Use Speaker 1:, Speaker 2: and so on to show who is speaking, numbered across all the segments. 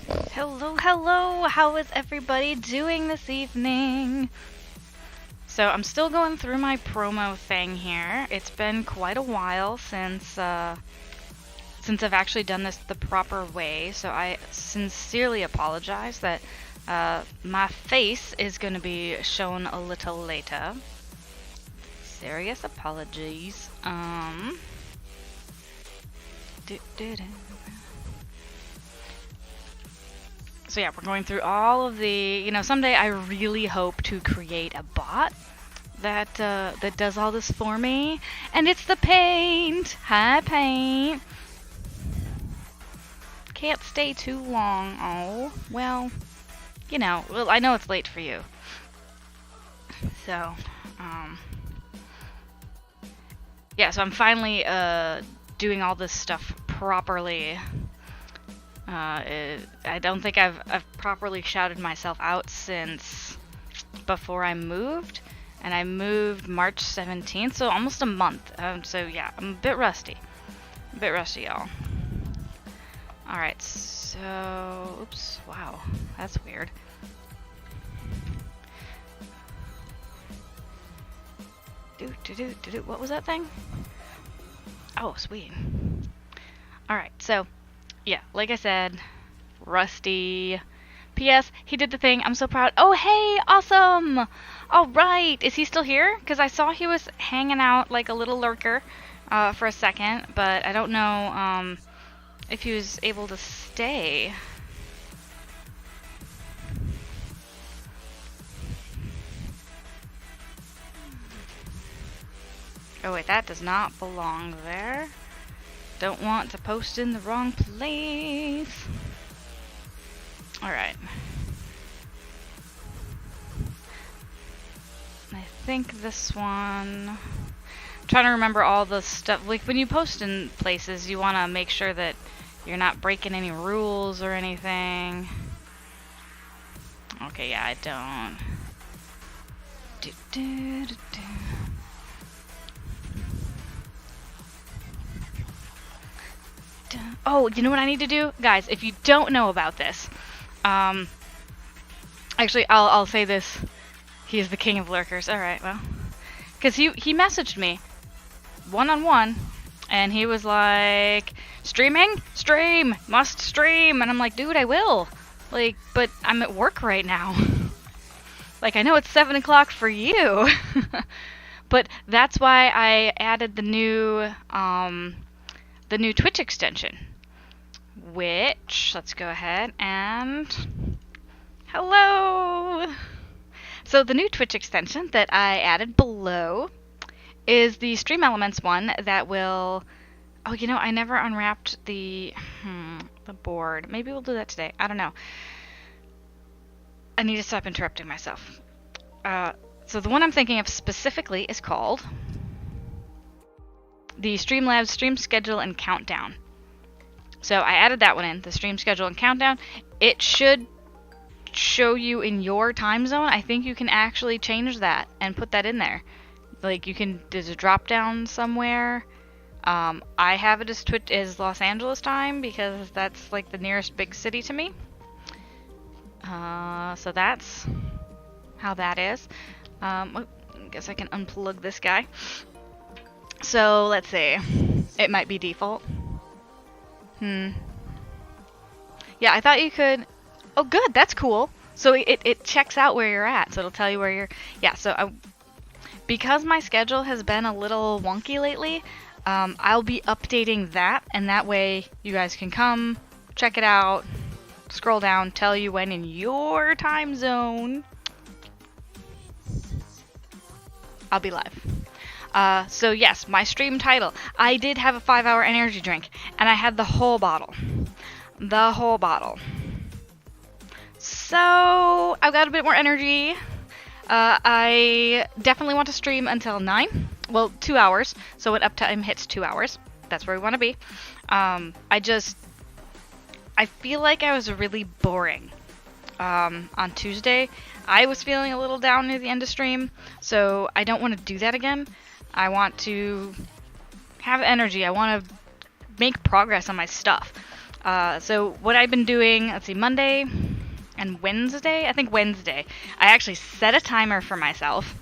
Speaker 1: Hello, hello! How is everybody doing this evening? So I'm still going through my promo thing here. It's been quite a while since I've actually done this the proper way, so I sincerely apologize that my face is going to be shown a little later. Serious apologies. So yeah, we're going through all of the, someday I really hope to create a bot that does all this for me. And it's the Paint! Hi, Paint! Can't stay too long. Oh, well, I know it's late for you. So, yeah, so I'm finally doing all this stuff properly. I don't think I've properly shouted myself out since before I moved, and I moved March 17th, so almost a month. So yeah, I'm a bit rusty, y'all. All right, so oops, wow, that's weird. What was that thing? Oh, sweet. All right, so. Yeah, like I said, rusty. P.S. He did the thing. I'm so proud. Oh, hey, awesome. All right. Is he still here? Because I saw he was hanging out like a little lurker for a second, but I don't know if he was able to stay. Oh, wait, that does not belong there. Don't want to post in the wrong place. Alright. I think this one... I'm trying to remember all the stuff. Like, when you post in places, you want to make sure that you're not breaking any rules or anything. Okay, yeah, I don't. Oh, you know what I need to do? Guys, if you don't know about this, actually, I'll say this. He is the king of lurkers. Alright, well. Because he messaged me one-on-one, and he was like, streaming? Stream! Must stream! And I'm like, dude, I will. Like, but I'm at work right now. Like, I know it's 7 o'clock for you. But that's why I added the new Twitch extension, which, let's go ahead and, hello! So the new Twitch extension that I added below is the Stream Elements one that will, oh, I never unwrapped the board. Maybe we'll do that today. I don't know. I need to stop interrupting myself. So the one I'm thinking of specifically is called the Streamlabs Stream Schedule and Countdown. So I added that one in, the Stream Schedule and Countdown. It should show you in your time zone. I think you can actually change that and put that in there. Like, there's a drop down somewhere. I have it as Los Angeles time because that's like the nearest big city to me. So that's how that is. I guess I can unplug this guy. So, let's see. It might be default. Yeah, I thought you could... Oh, good. That's cool. So it checks out where you're at. So it'll tell you where you're... Yeah, so because my schedule has been a little wonky lately, I'll be updating that. And that way you guys can come, check it out, scroll down, tell you when in your time zone I'll be live. So yes, my stream title. I did have a 5-hour energy drink, and I had the whole bottle. The whole bottle. So, I've got a bit more energy. I definitely want to stream until 9. Well, 2 hours. So when uptime hits 2 hours. That's where we want to be. I feel like I was really boring. On Tuesday, I was feeling a little down near the end of stream, so I don't want to do that again. I want to have energy. I want to make progress on my stuff. So what I've been doing, let's see, Monday and Wednesday, I think Wednesday, I actually set a timer for myself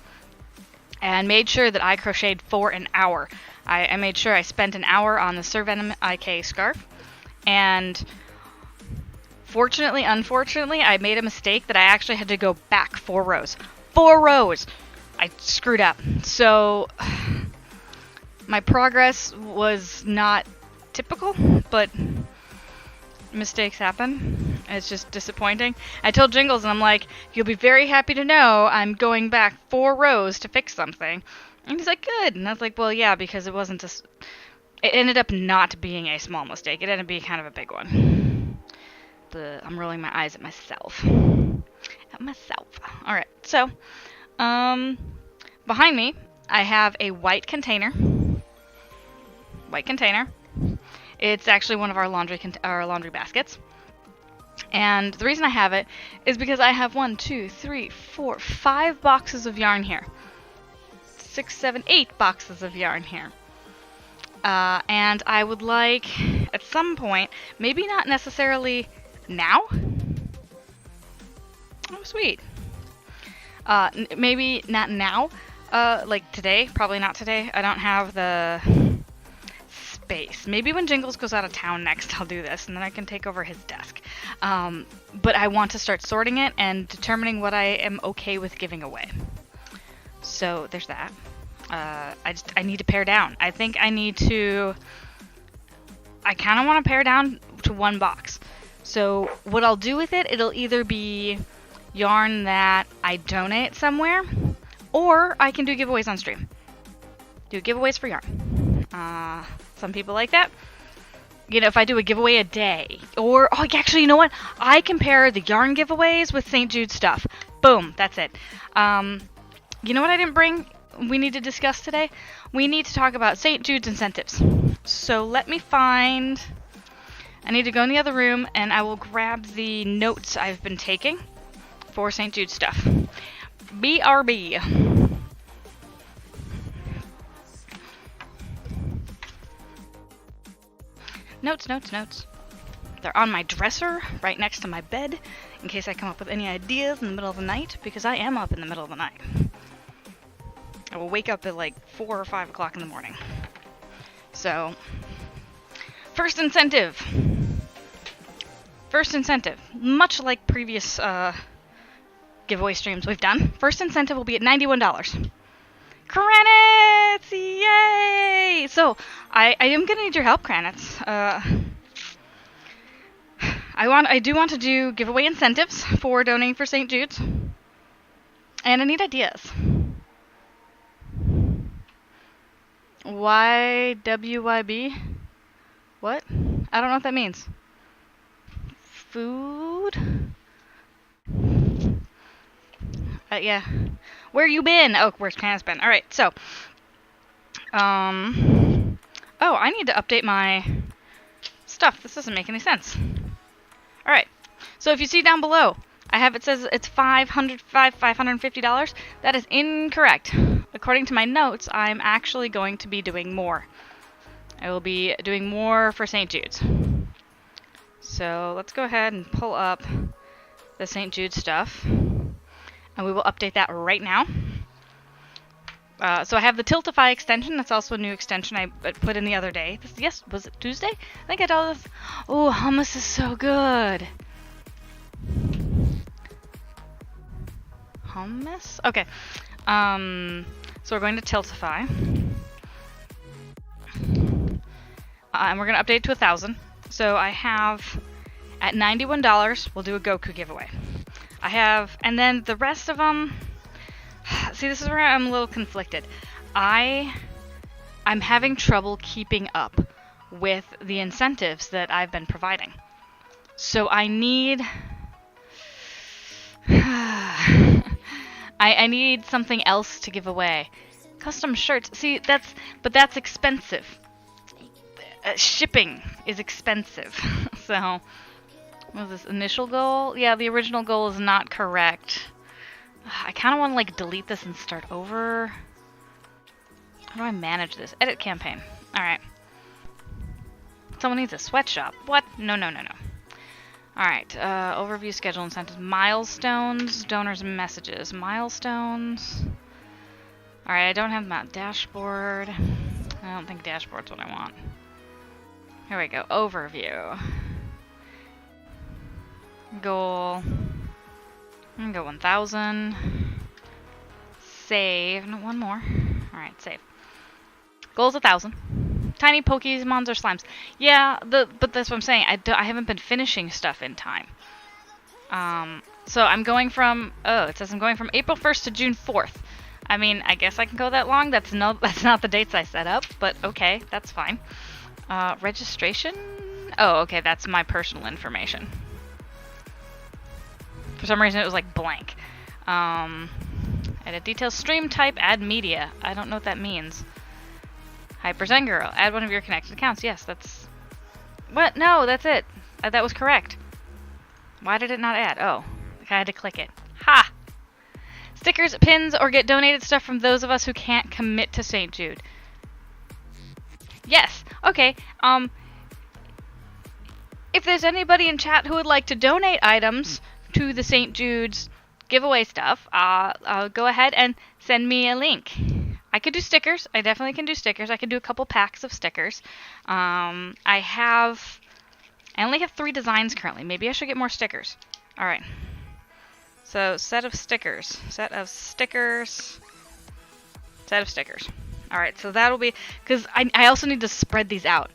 Speaker 1: and made sure that I crocheted for an hour. I made sure I spent an hour on the Survenom IK scarf, and fortunately, unfortunately, I made a mistake that I actually had to go back 4 rows. 4 rows! I screwed up. So my progress was not typical, but mistakes happen. It's just disappointing. I told Jingles, and I'm like, you'll be very happy to know I'm going back 4 rows to fix something. And he's like, good. And I was like, well, yeah, because it wasn't a... It ended up not being a small mistake. It ended up being kind of a big one. I'm rolling my eyes at myself. Alright, so, behind me, I have a white container. It's actually one of our laundry baskets. And the reason I have it is because I have 5 boxes of yarn here. 6, 7, 8 boxes of yarn here. And I would like, at some point, maybe not necessarily now. Oh, sweet. Maybe not now. Like today. Probably not today. I don't have the space. Maybe when Jingles goes out of town next, I'll do this, and then I can take over his desk. But I want to start sorting it and determining what I am okay with giving away. So there's that. I need to pare down. I think I need to... I kind of want to pare down to 1 box. So what I'll do with it, it'll either be yarn that I donate somewhere, or I can do giveaways on stream. Do giveaways for yarn. Some people like that. You know, if I do a giveaway a day, or, oh, actually, you know what? I compare the yarn giveaways with St. Jude stuff. Boom, that's it. You know what I didn't bring? We need to discuss today? We need to talk about St. Jude's incentives. So let me find... I need to go in the other room, and I will grab the notes I've been taking for St. Jude stuff. BRB. Notes. They're on my dresser, right next to my bed, in case I come up with any ideas in the middle of the night, because I am up in the middle of the night. I will wake up at like 4 or 5 o'clock in the morning. So, first incentive, much like previous giveaway streams we've done, first incentive will be at $91. Credits! Yay! So, I am gonna need your help, Credits. I do want to do giveaway incentives for donating for St. Jude's. And I need ideas. YWYB? What? I don't know what that means. Food? Yeah. Where you been? Oh, where's Candace been? Alright, so. Oh, I need to update my stuff. This doesn't make any sense. Alright. So if you see down below, it says it's $550. That is incorrect. According to my notes, I'm actually going to be doing more. I will be doing more for St. Jude's. So let's go ahead and pull up the St. Jude stuff. And we will update that right now. So I have the Tiltify extension. That's also a new extension I put in the other day. Yes, was it Tuesday? I think I told this. Oh, hummus is so good. Hummus? Okay. So we're going to Tiltify. And we're going to update it to 1,000. So I have, at $91, we'll do a Goku giveaway. I have, and then the rest of them, see, this is where I'm a little conflicted. I'm having trouble keeping up with the incentives that I've been providing. So I need... I need something else to give away. Custom shirts. See, that's expensive. Shipping is expensive. So, what was this initial goal? Yeah, the original goal is not correct. I kind of want to like delete this and start over. How do I manage this? Edit campaign. All right. Someone needs a sweatshop. What? No, no, no, no. Alright, overview, schedule, incentives, milestones, donors, messages, milestones. Alright, I don't have my dashboard. I don't think dashboard's what I want. Here we go, overview. Goal. I'm gonna go 1,000. Save. No, one more. Alright, save. Goal's 1,000. Tiny Pokemons or slimes. Yeah, but that's what I'm saying. I haven't been finishing stuff in time. So I'm going from, it says I'm going from April 1st to June 4th. I mean, I guess I can go that long. That's not the dates I set up, but okay, that's fine. Registration? Oh, okay, that's my personal information. For some reason it was like blank. Edit details, stream type, add media. I don't know what that means. Hyper Zen Girl, add one of your connected accounts. Yes, that's... What? No, that's it. That was correct. Why did it not add? Oh, I had to click it. Ha! Stickers, pins, or get donated stuff from those of us who can't commit to St. Jude. Yes. Okay. If there's anybody in chat who would like to donate items to the St. Jude's giveaway stuff, go ahead and send me a link. I could do stickers. I definitely can do stickers. I could do a couple packs of stickers. I only have 3 designs currently. Maybe I should get more stickers. All right. So, set of stickers. Set of stickers. Set of stickers. All right, so that'll be... Because I also need to spread these out.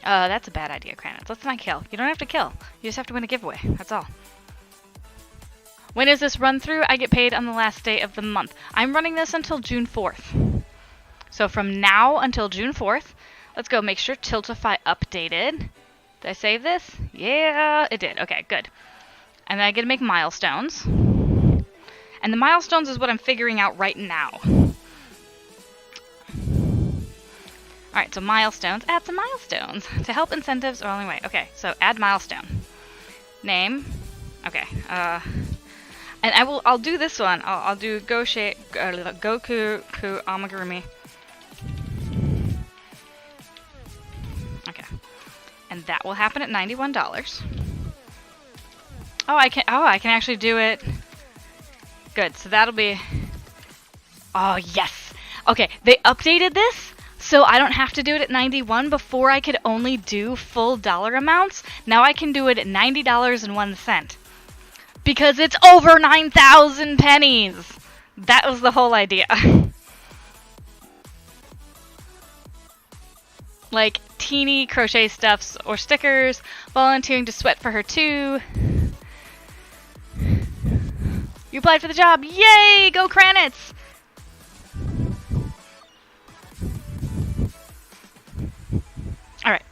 Speaker 1: That's a bad idea, Kranitz. Let's not kill. You don't have to kill. You just have to win a giveaway. That's all. When is this run through? I get paid on the last day of the month. I'm running this until June 4th. So from now until June 4th, let's go make sure Tiltify updated. Did I save this? Yeah, it did. Okay, good. And then I get to make milestones. And the milestones is what I'm figuring out right now. Alright, so milestones. Add some milestones. To help incentives are only way. Okay, so add milestone. Name. Okay, and I'll do this one. I'll do Goku Amagurumi. Okay. And that will happen at $91. Oh, I can actually do it. Good. So that'll be... Oh, yes. Okay, they updated this, so I don't have to do it at 91. Before I could only do full dollar amounts. Now I can do it at $90.01. Because it's over 9,000 pennies! That was the whole idea. Like, teeny crochet stuffs or stickers, volunteering to sweat for her too. You applied for the job! Yay! Go Kranitz! Alright.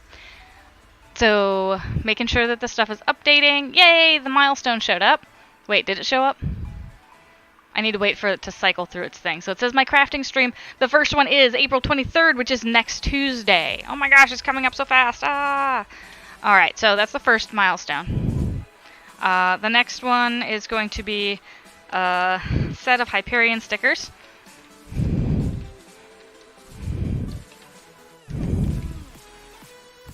Speaker 1: So, making sure that the stuff is updating. Yay! The milestone showed up. Wait, did it show up? I need to wait for it to cycle through its thing. So it says my crafting stream. The first one is April 23rd, which is next Tuesday. Oh my gosh, it's coming up so fast. Ah! Alright, so that's the first milestone. The next one is going to be a set of Hyperion stickers.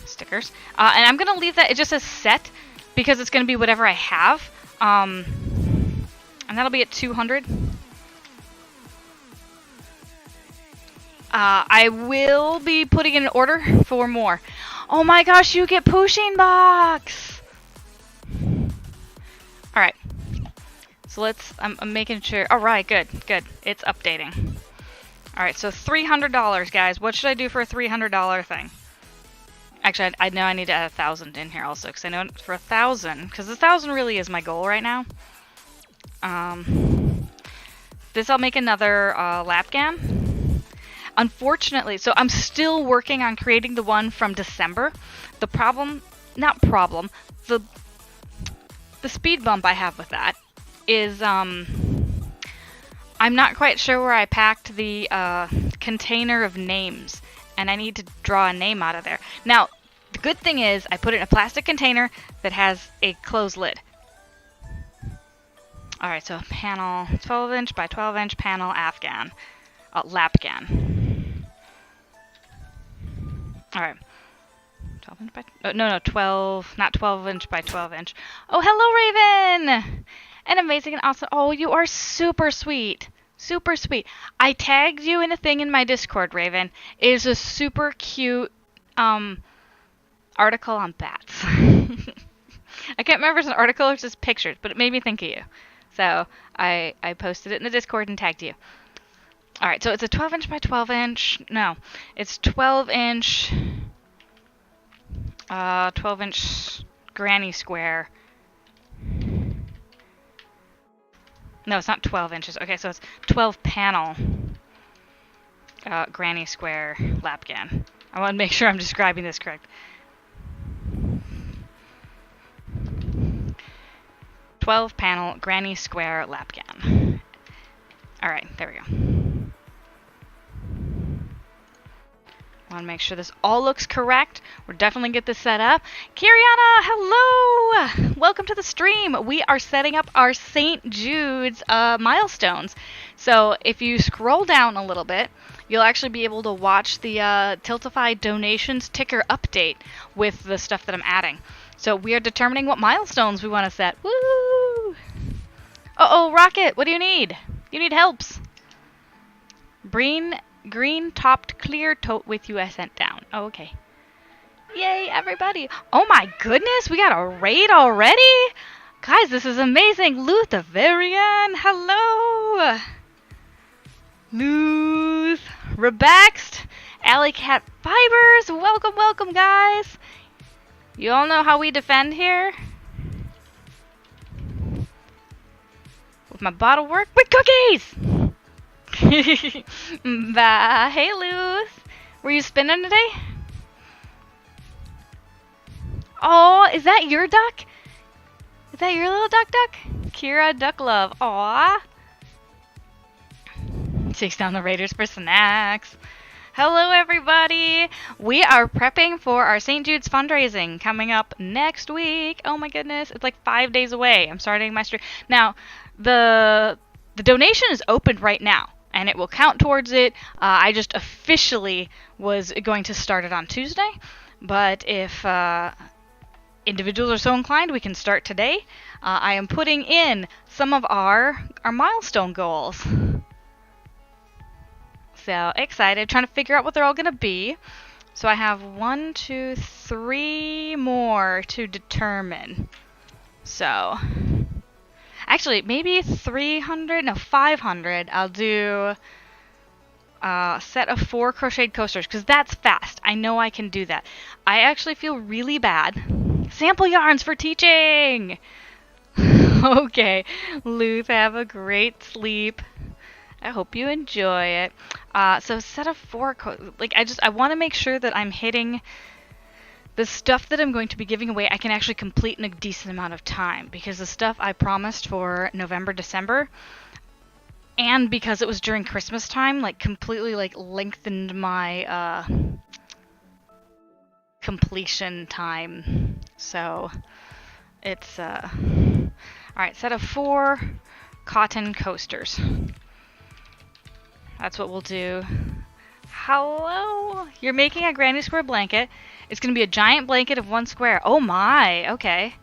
Speaker 1: Stickers. And I'm going to leave that, it just says set, because it's going to be whatever I have. And that'll be at 200. I will be putting in an order for more. Oh my gosh, you get pushing box! Alright. So let's, I'm making sure, alright, good. It's updating. Alright, so $300, guys. What should I do for a $300 thing? Actually, I know I need to add 1,000 in here also, because I know for 1,000, because 1,000 really is my goal right now. This I'll make another Lapgan. Unfortunately, so I'm still working on creating the one from December. The problem, not problem, the speed bump I have with that is I'm not quite sure where I packed the container of names, and I need to draw a name out of there. Now, the good thing is I put it in a plastic container that has a closed lid. Alright, so panel 12-inch by 12-inch panel Afghan. Lapgan. Alright. 12 inch by... Oh, no, 12... Not 12 inch by 12 inch. Oh, hello, Raven! And amazing and awesome. Oh, you are super sweet. Super sweet. I tagged you in a thing in my Discord, Raven. It is a super cute article on bats. I can't remember if it's an article or just pictures, but it made me think of you. So I posted it in the Discord and tagged you. All right, so it's a 12 inch by 12 inch. No, it's 12 inch 12 inch granny square. No, it's not 12 inches. Okay, so it's 12 panel granny square lapgan. I want to make sure I'm describing this correct. 12 panel granny square lapgan. All right, there we go. Want to make sure this all looks correct. We're definitely get this set up. Kiriana, hello! Welcome to the stream. We are setting up our St. Jude's milestones. So if you scroll down a little bit, you'll actually be able to watch the Tiltify donations ticker update with the stuff that I'm adding. So we are determining what milestones we want to set. Woo! Uh-oh, Rocket, what do you need? You need helps. Green topped clear tote with you I sent down. Oh, okay. Yay, everybody. Oh my goodness, we got a raid already? Guys, this is amazing. Luthavarian, hello. Luth, Rebaxed, Alley Cat Fibers, welcome, welcome, guys. You all know how we defend here? With my bottle work with cookies! Bye. Hey, Luth. Were you spinning today? Oh, is that your duck? Is that your little duck? Kira Duck Love. Aw. Chase down the Raiders for snacks. Hello, everybody. We are prepping for our St. Jude's fundraising coming up next week. Oh my goodness. It's like 5 days away. I'm starting my stream. Now, the donation is open right now, and it will count towards it. I just officially was going to start it on Tuesday, but if individuals are so inclined, we can start today. I am putting in some of our milestone goals. So excited, trying to figure out what they're all going to be. So I have 1, 2, 3 more to determine. So actually, maybe 300, no, 500. I'll do a set of 4 crocheted coasters, because that's fast. I know I can do that. I actually feel really bad. Sample yarns for teaching! Okay, Luth, have a great sleep. I hope you enjoy it. So set of 4, I want to make sure that I'm hitting the stuff that I'm going to be giving away. I can actually complete in a decent amount of time, because the stuff I promised for November, December, and because it was during Christmas time, like completely like lengthened my completion time. So it's all right. Set of 4 cotton coasters. That's what we'll do. Hello! You're making a granny square blanket. It's going to be a giant blanket of 1 square. Oh my, okay.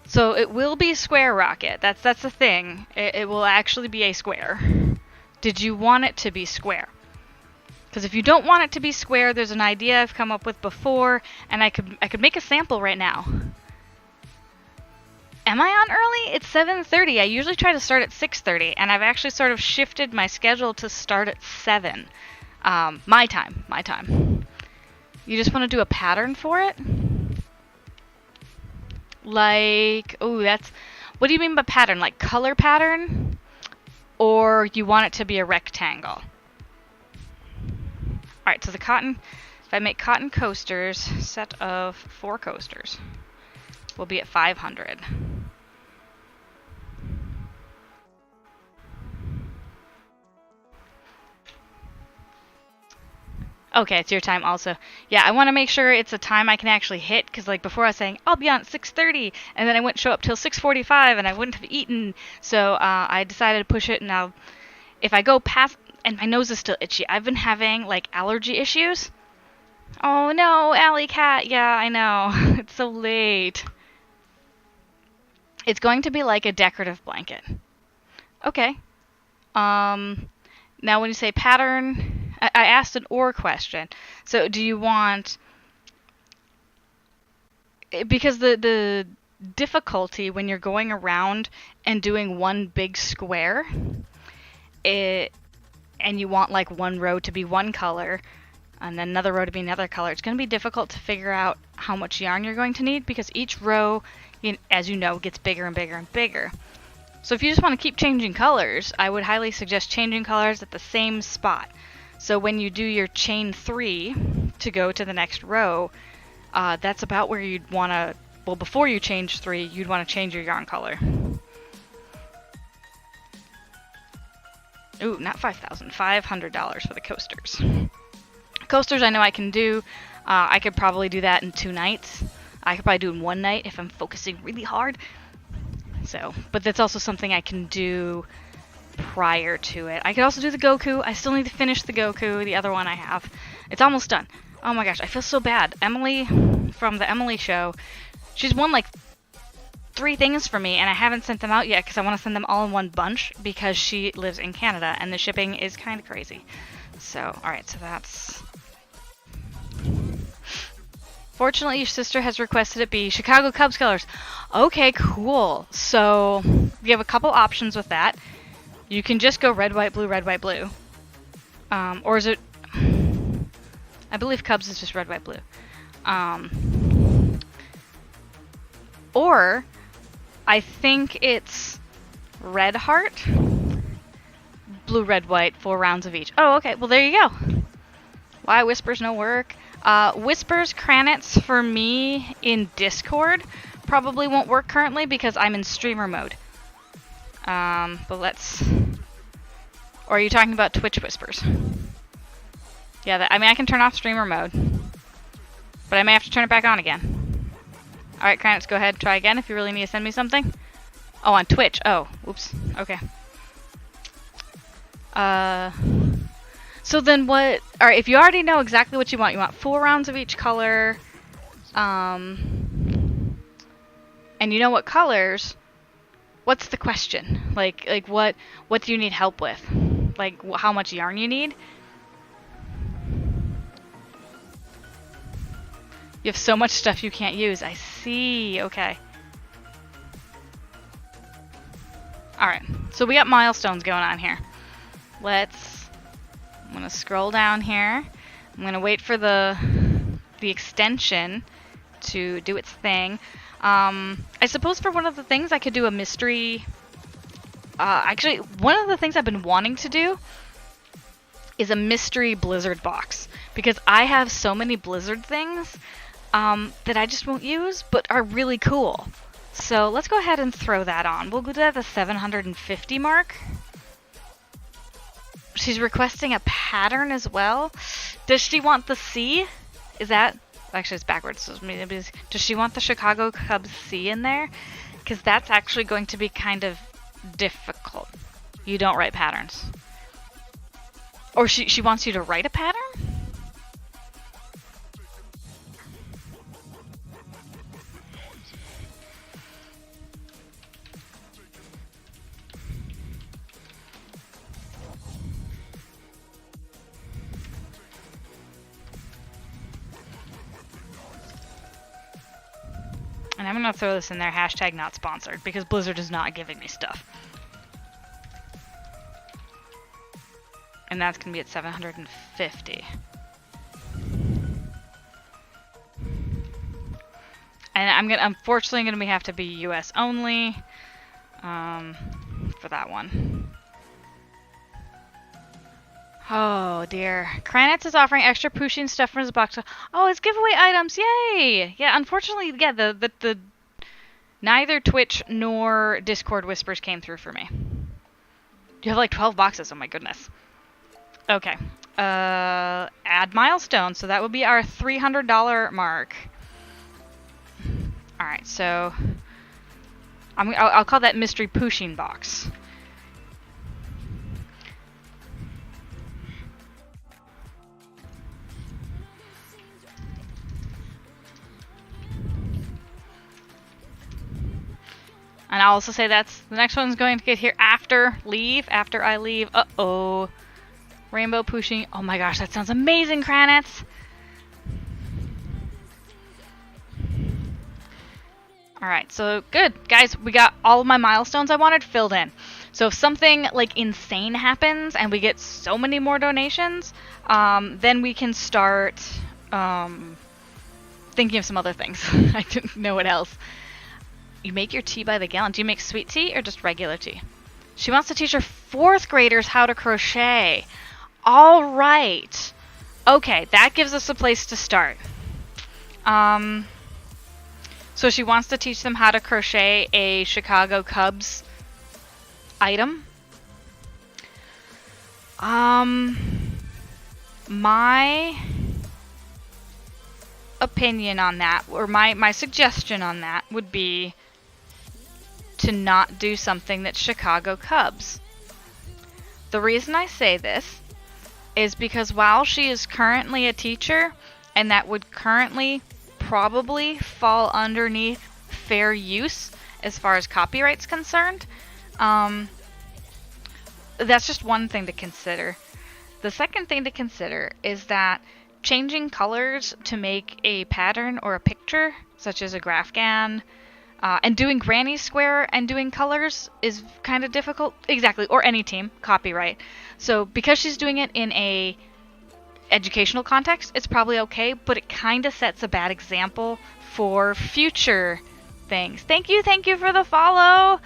Speaker 1: So it will be square, Rocket. That's the thing. It will actually be a square. Did you want it to be square? Because if you don't want it to be square, there's an idea I've come up with before, and I could make a sample right now. Am I on early? It's 7:30. I usually try to start at 6:30, and I've actually sort of shifted my schedule to start at 7. My time. You just want to do a pattern for it? Like, oh, that's... What do you mean by pattern? Like color pattern? Or you want it to be a rectangle? Alright, so the cotton... If I make cotton coasters, set of 4 coasters, we'll be at 500. Okay, it's your time also. Yeah, I want to make sure it's a time I can actually hit, because like before I was saying, I'll be on at 6:30, and then I wouldn't show up till 6:45, and I wouldn't have eaten. So I decided to push it, and now if I go past, and my nose is still itchy. I've been having like allergy issues. Oh no, Alley Cat. Yeah, I know. It's so late. It's going to be like a decorative blanket. Okay. Now when you say pattern, I asked an or question. So do you want, because the difficulty when you're going around and doing one big square, it and you want like one row to be one color and then another row to be another color, it's going to be difficult to figure out how much yarn you're going to need because each row, as you know, gets bigger and bigger and bigger. So if you just want to keep changing colors, I would highly suggest changing colors at the same spot. So when you do your chain 3 to go to the next row, that's about where you'd want to, well, before you change 3, you'd want to change your yarn color. Ooh, not $5,000, $500 for the coasters. Coasters I know I can do. I could probably do that in 2 nights. I could probably do it in 1 night if I'm focusing really hard. So, but that's also something I can do prior to it. I could also do the Goku. I still need to finish the Goku, the other one I have. It's almost done. Oh my gosh, I feel so bad. Emily from the Emily show, she's won like 3 things for me, and I haven't sent them out yet because I want to send them all in one bunch because she lives in Canada, and the shipping is kind of crazy. So, alright, so that's... Fortunately, your sister has requested it be Chicago Cubs colors. Okay, cool. So, you have a couple options with that. You can just go red, white, blue, red, white, blue. Or is it... I believe Cubs is just red, white, blue. Or, I think it's red heart, blue, red, white, 4 rounds of each. Oh, okay. Well, there you go. Why Whispers no work? Whispers Kranitz for me in Discord probably won't work currently because I'm in streamer mode. But let's... Or are you talking about Twitch Whispers? Yeah, I mean, I can turn off streamer mode. But I may have to turn it back on again. Alright, Kranitz, go ahead. Try again if you really need to send me something. Oh, on Twitch. Oh, oops. Okay. So then what... Alright, if you already know exactly what you want 4 rounds of each color, and you know what colors, what's the question? Like what do you need help with? Like, how much yarn you need? You have so much stuff you can't use. I see. Okay. Alright, so we got milestones going on here. I'm gonna scroll down here. I'm gonna wait for the extension to do its thing. I suppose for one of the things I could do a mystery. Actually, one of the things I've been wanting to do is a mystery Blizzard box because I have so many Blizzard things that I just won't use, but are really cool. So let's go ahead and throw that on. We'll go to the 750 mark. She's requesting a pattern as well. Does she want the C? Is that... Actually, it's backwards. So maybe does she want the Chicago Cubs C in there? Because that's actually going to be kind of difficult. You don't write patterns. Or she wants you to write a pattern? And I'm going to throw this in there, hashtag not sponsored, because Blizzard is not giving me stuff. And that's going to be at 750. And unfortunately going to have to be US only for that one. Oh dear. Kranitz is offering extra Pusheen stuff from his box. Oh, it's giveaway items. Yay! Yeah, unfortunately, yeah, the neither Twitch nor Discord whispers came through for me. You have like 12 boxes. Oh my goodness. Okay. Add milestone. So that would be our $300 mark. All right. So I'll call that mystery Pusheen box. And I'll also say that's the next one's going to get here after I leave. Uh-oh. Rainbow pushing. Oh my gosh, that sounds amazing, Kranitz. Alright, so good. Guys, we got all of my milestones I wanted filled in. So if something like insane happens and we get so many more donations, then we can start thinking of some other things. I didn't know what else. You make your tea by the gallon. Do you make sweet tea or just regular tea? She wants to teach her 4th graders how to crochet. All right. Okay, that gives us a place to start. So she wants to teach them how to crochet a Chicago Cubs item. My opinion on that, or my suggestion on that, would be to not do something that's Chicago Cubs. The reason I say this is because while she is currently a teacher, and that would currently probably fall underneath fair use as far as copyright's concerned, that's just one thing to consider. The second thing to consider is that changing colors to make a pattern or a picture, such as a Grafgan, and doing granny square and doing colors is kind of difficult. Exactly, or any team, copyright. So because she's doing it in a educational context, it's probably okay, but it kind of sets a bad example for future things. Thank you for the follow.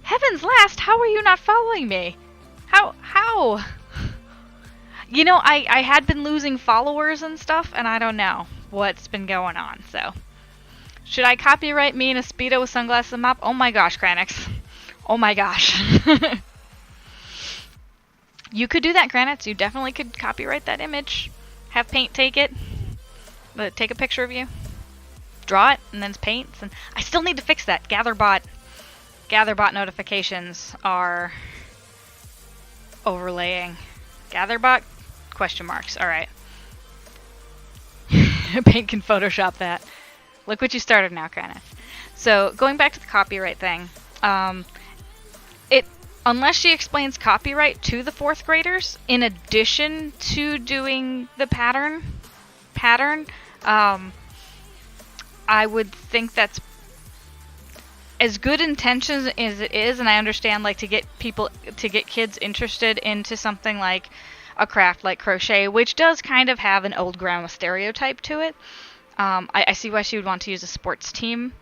Speaker 1: Heavens last, how are you not following me? How? You know, I had been losing followers and stuff, and I don't know what's been going on, so. Should I copyright me in a Speedo with sunglasses and mop? Oh my gosh, Granix. Oh my gosh. You could do that, Granix. You definitely could copyright that image. Have Paint take it. Take a picture of you. Draw it, and then it's paints. And I still need to fix that. Gatherbot notifications are overlaying. Gatherbot? Question marks. Alright. Paint can Photoshop that. Look what you started now, Kranitz. So, going back to the copyright thing, unless she explains copyright to the 4th graders, in addition to doing the pattern, I would think that's as good intentions as it is, and I understand, like, to get kids interested into something like a craft like crochet, which does kind of have an old grandma stereotype to it. I see why she would want to use a sports team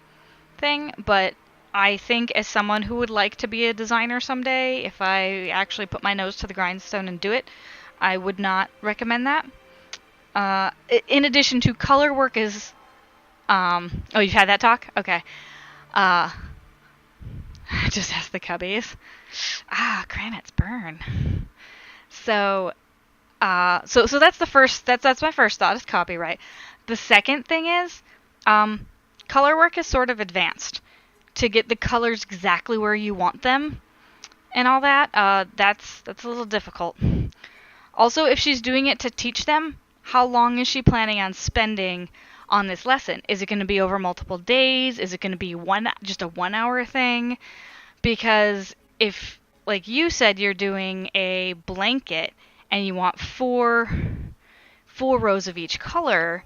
Speaker 1: thing, but I think as someone who would like to be a designer someday, if I actually put my nose to the grindstone and do it, I would not recommend that. In addition to color work is... oh, you've had that talk? Okay. Just ask the cubbies. Granite's burn. So that's the first... That's my first thought, is copyright. The second thing is, color work is sort of advanced. To get the colors exactly where you want them and all that, that's a little difficult. Also, if she's doing it to teach them, how long is she planning on spending on this lesson? Is it going to be over multiple days? Is it going to be just a 1 hour thing? Because if, like you said, you're doing a blanket and you want four rows of each color,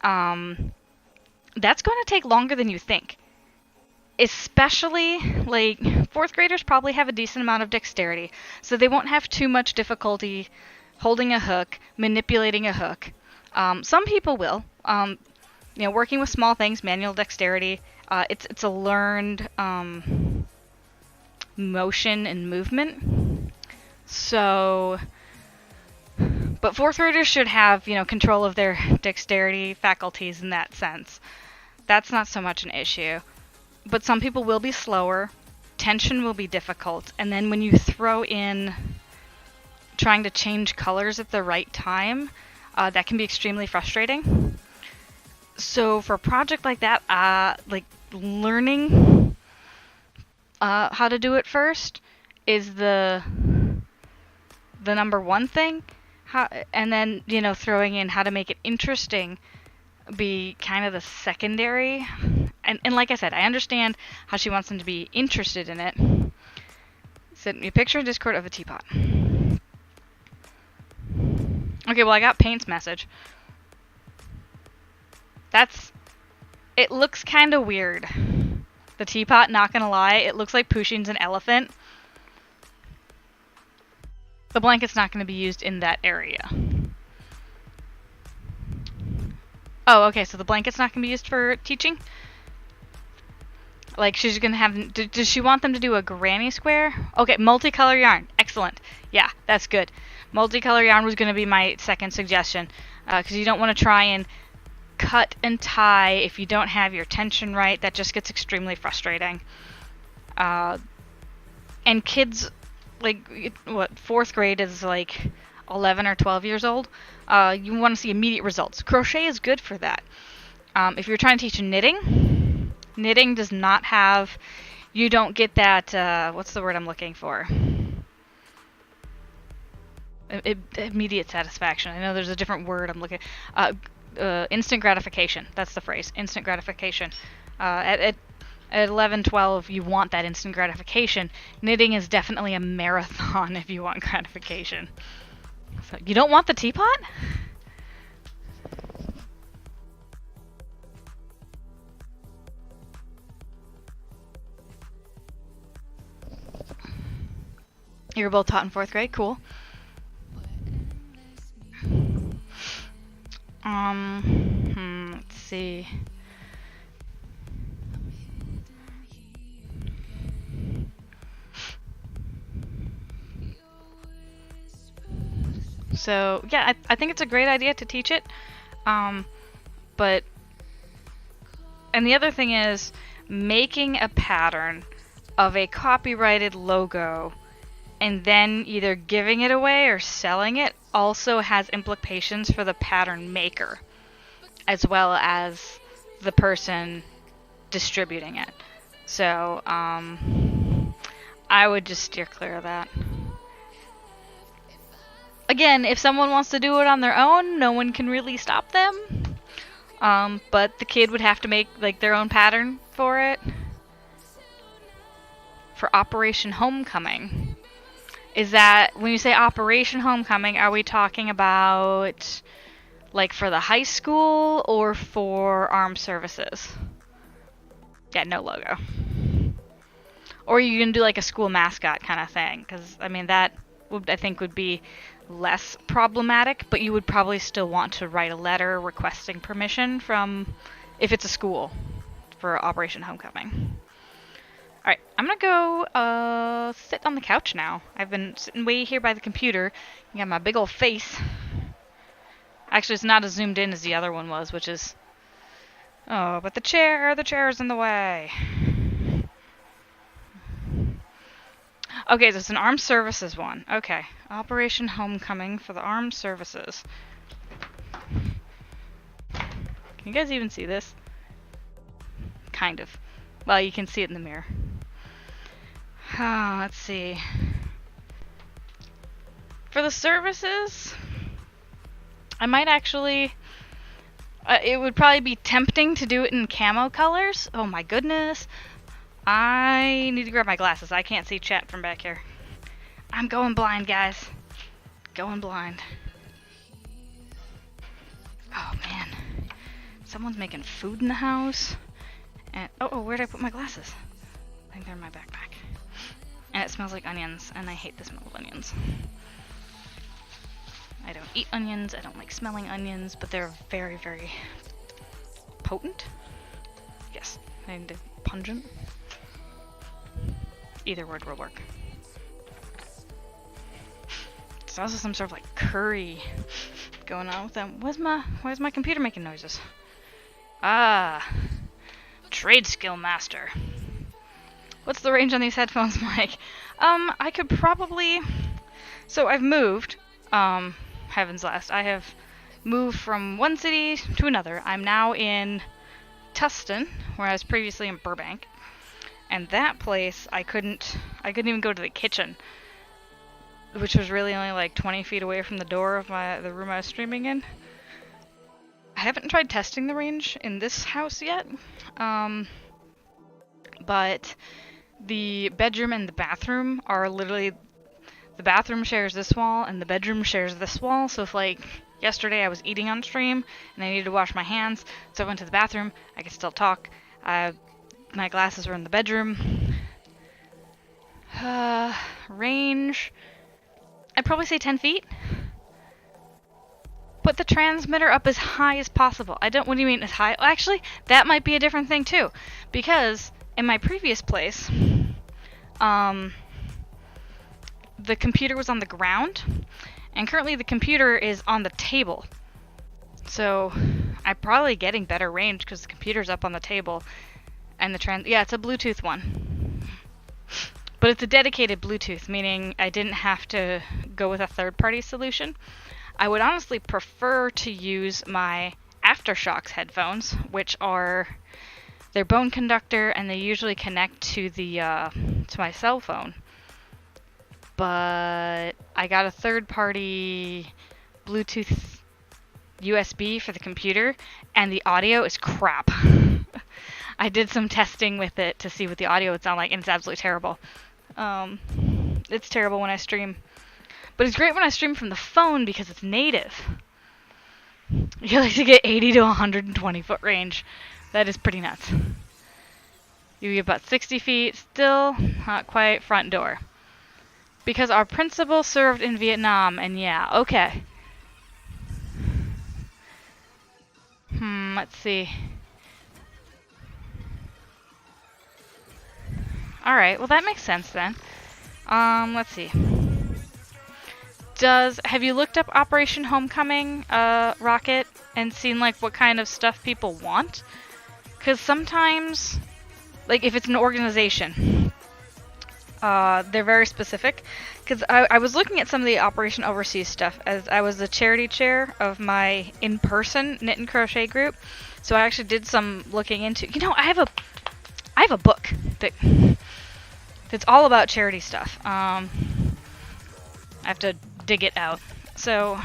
Speaker 1: that's going to take longer than you think. Especially, like, 4th graders probably have a decent amount of dexterity, so they won't have too much difficulty holding a hook, manipulating a hook. Some people will. Working with small things, manual dexterity, it's a learned motion and movement. So... But 4th graders should have, control of their dexterity faculties in that sense. That's not so much an issue. But some people will be slower, tension will be difficult, and then when you throw in trying to change colors at the right time, that can be extremely frustrating. So for a project like that, like learning how to do it first is the number one thing. And then, throwing in how to make it interesting be kind of the secondary and like I said, I understand how she wants them to be interested in it. Send me a picture in Discord of a teapot. Okay, well, I got Paint's message. It looks kind of weird. The teapot, not gonna lie, it looks like Pushin's an elephant. The blanket's not gonna be used in that area. Oh, okay, so the blanket's not gonna be used for teaching? Like, she's gonna have... Does she want them to do a granny square? Okay, multicolor yarn. Excellent. Yeah, that's good. Multicolor yarn was gonna be my second suggestion. Because you don't want to try and cut and tie if you don't have your tension right. That just gets extremely frustrating. And kids, like, what, 4th grade is like 11 or 12 years old. You want to see immediate results. Crochet is good for that. If you're trying to teach knitting, knitting does not have, you don't get that, what's the word I'm looking for? Immediate satisfaction. I know there's a different word I'm looking, instant gratification. That's the phrase. Instant gratification. At 11, 12, you want that instant gratification. Knitting is definitely a marathon if you want gratification. So, you don't want the teapot? You were both taught in 4th grade? Cool. Let's see. So, yeah, I think it's a great idea to teach it. But, and the other thing is, making a pattern of a copyrighted logo and then either giving it away or selling it also has implications for the pattern maker, as well as the person distributing it. So, I would just steer clear of that. Again, if someone wants to do it on their own, no one can really stop them. But the kid would have to make, like, their own pattern for it. For Operation Homecoming. Is that, when you say Operation Homecoming, are we talking about, like, for the high school or for armed services? Yeah, no logo. Or you can do, like, a school mascot kind of thing. Because, I mean, that would, I think, would be less problematic, but you would probably still want to write a letter requesting permission from, if it's a school, for Operation Homecoming. Alright, I'm gonna go sit on the couch now. I've been sitting way here by the computer. You got my big old face. Actually, it's not as zoomed in as the other one was, which is... Oh, but the chair's in the way. Okay, so it's an armed services one. Okay, Operation Homecoming for the armed services. Can you guys even see this? Kind of. Well, you can see it in the mirror. Let's see. For the services, I might actually... it would probably be tempting to do it in camo colors. Oh my goodness. I need to grab my glasses. I can't see chat from back here. I'm going blind, guys. Going blind. Oh man. Someone's making food in the house. And oh, where'd I put my glasses? I think they're in my backpack. And it smells like onions, and I hate the smell of onions. I don't eat onions, I don't like smelling onions, but they're very, very potent. Yes, and pungent. Either word will work. There's also some sort of like curry going on with them. Where's my computer making noises? Ah, trade skill master. What's the range on these headphones, Mike? I could probably... So I've moved, heavens last. I have moved from one city to another. I'm now in Tustin, where I was previously in Burbank. And that place, I couldn't even go to the kitchen, which was really only like 20 feet away from the door of the room I was streaming in. haven't tried testing the range in this house yet, but the bedroom and the bathroom are literally, the bathroom shares this wall and the bedroom shares this wall. So if like yesterday I was eating on stream and I needed to wash my hands, so I went to the bathroom, I could still talk. My glasses were in the bedroom. Range, I'd probably say 10 feet. Put the transmitter up as high as possible. What do you mean as high? Well, actually, that might be a different thing too. Because in my previous place, the computer was on the ground, and currently the computer is on the table. So I'm probably getting better range because the computer's up on the table, and yeah, it's a Bluetooth one. But it's a dedicated Bluetooth, meaning I didn't have to go with a third-party solution. I would honestly prefer to use my Aftershokz headphones, which they're bone conductor, and they usually connect to to my cell phone. But I got a third-party Bluetooth USB for the computer, and the audio is crap. I did some testing with it to see what the audio would sound like, and it's absolutely terrible. It's terrible when I stream. But it's great when I stream from the phone because it's native. You like to get 80 to 120 foot range. That is pretty nuts. You get about 60 feet, still not quite front door. Because our principal served in Vietnam, and yeah, okay. Let's see. Alright, well that makes sense then. Let's see. Have you looked up Operation Homecoming, Rocket, and seen like what kind of stuff people want? Because sometimes, like if it's an organization, they're very specific. Because I was looking at some of the Operation Overseas stuff as I was the charity chair of my in-person knit and crochet group. So I actually did some looking into. I have a book that's all about charity stuff. I have to dig it out. So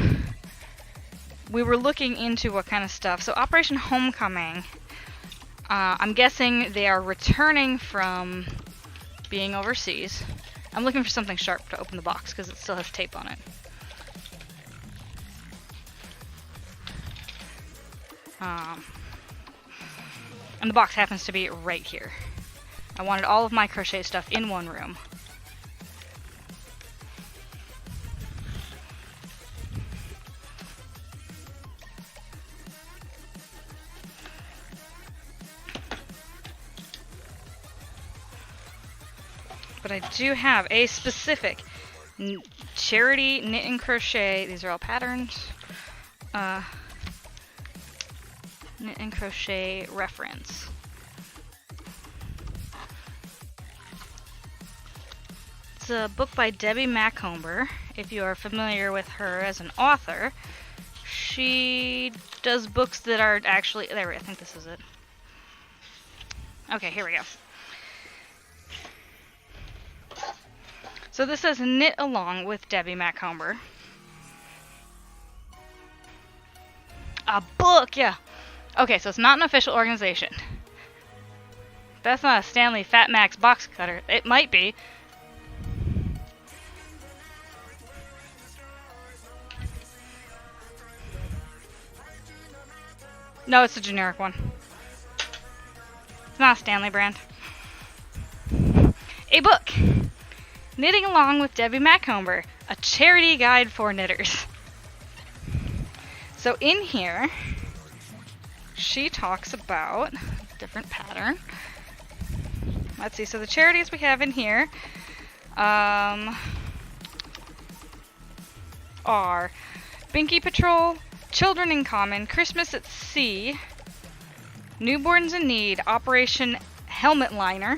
Speaker 1: we were looking into what kind of stuff. So Operation Homecoming, I'm guessing they are returning from being overseas. I'm looking for something sharp to open the box because it still has tape on it. And the box happens to be right here. I wanted all of my crochet stuff in one room. But I do have a specific charity knit and crochet. These are all patterns. Knit and crochet reference. It's a book by Debbie Macomber. If you are familiar with her as an author, she does books that are actually there. I think this is it. Okay, here we go. So this says Knit Along with Debbie Macomber. A book, yeah. Okay, so it's not an official organization. That's not a Stanley Fat Max box cutter. It might be. No, it's a generic one. It's not a Stanley brand. A book. Knitting Along with Debbie Macomber, a charity guide for knitters. So in here, she talks about different pattern. Let's see, so the charities we have in here are Binky Patrol, Children in Common, Christmas at Sea, Newborns in Need, Operation Helmet Liner,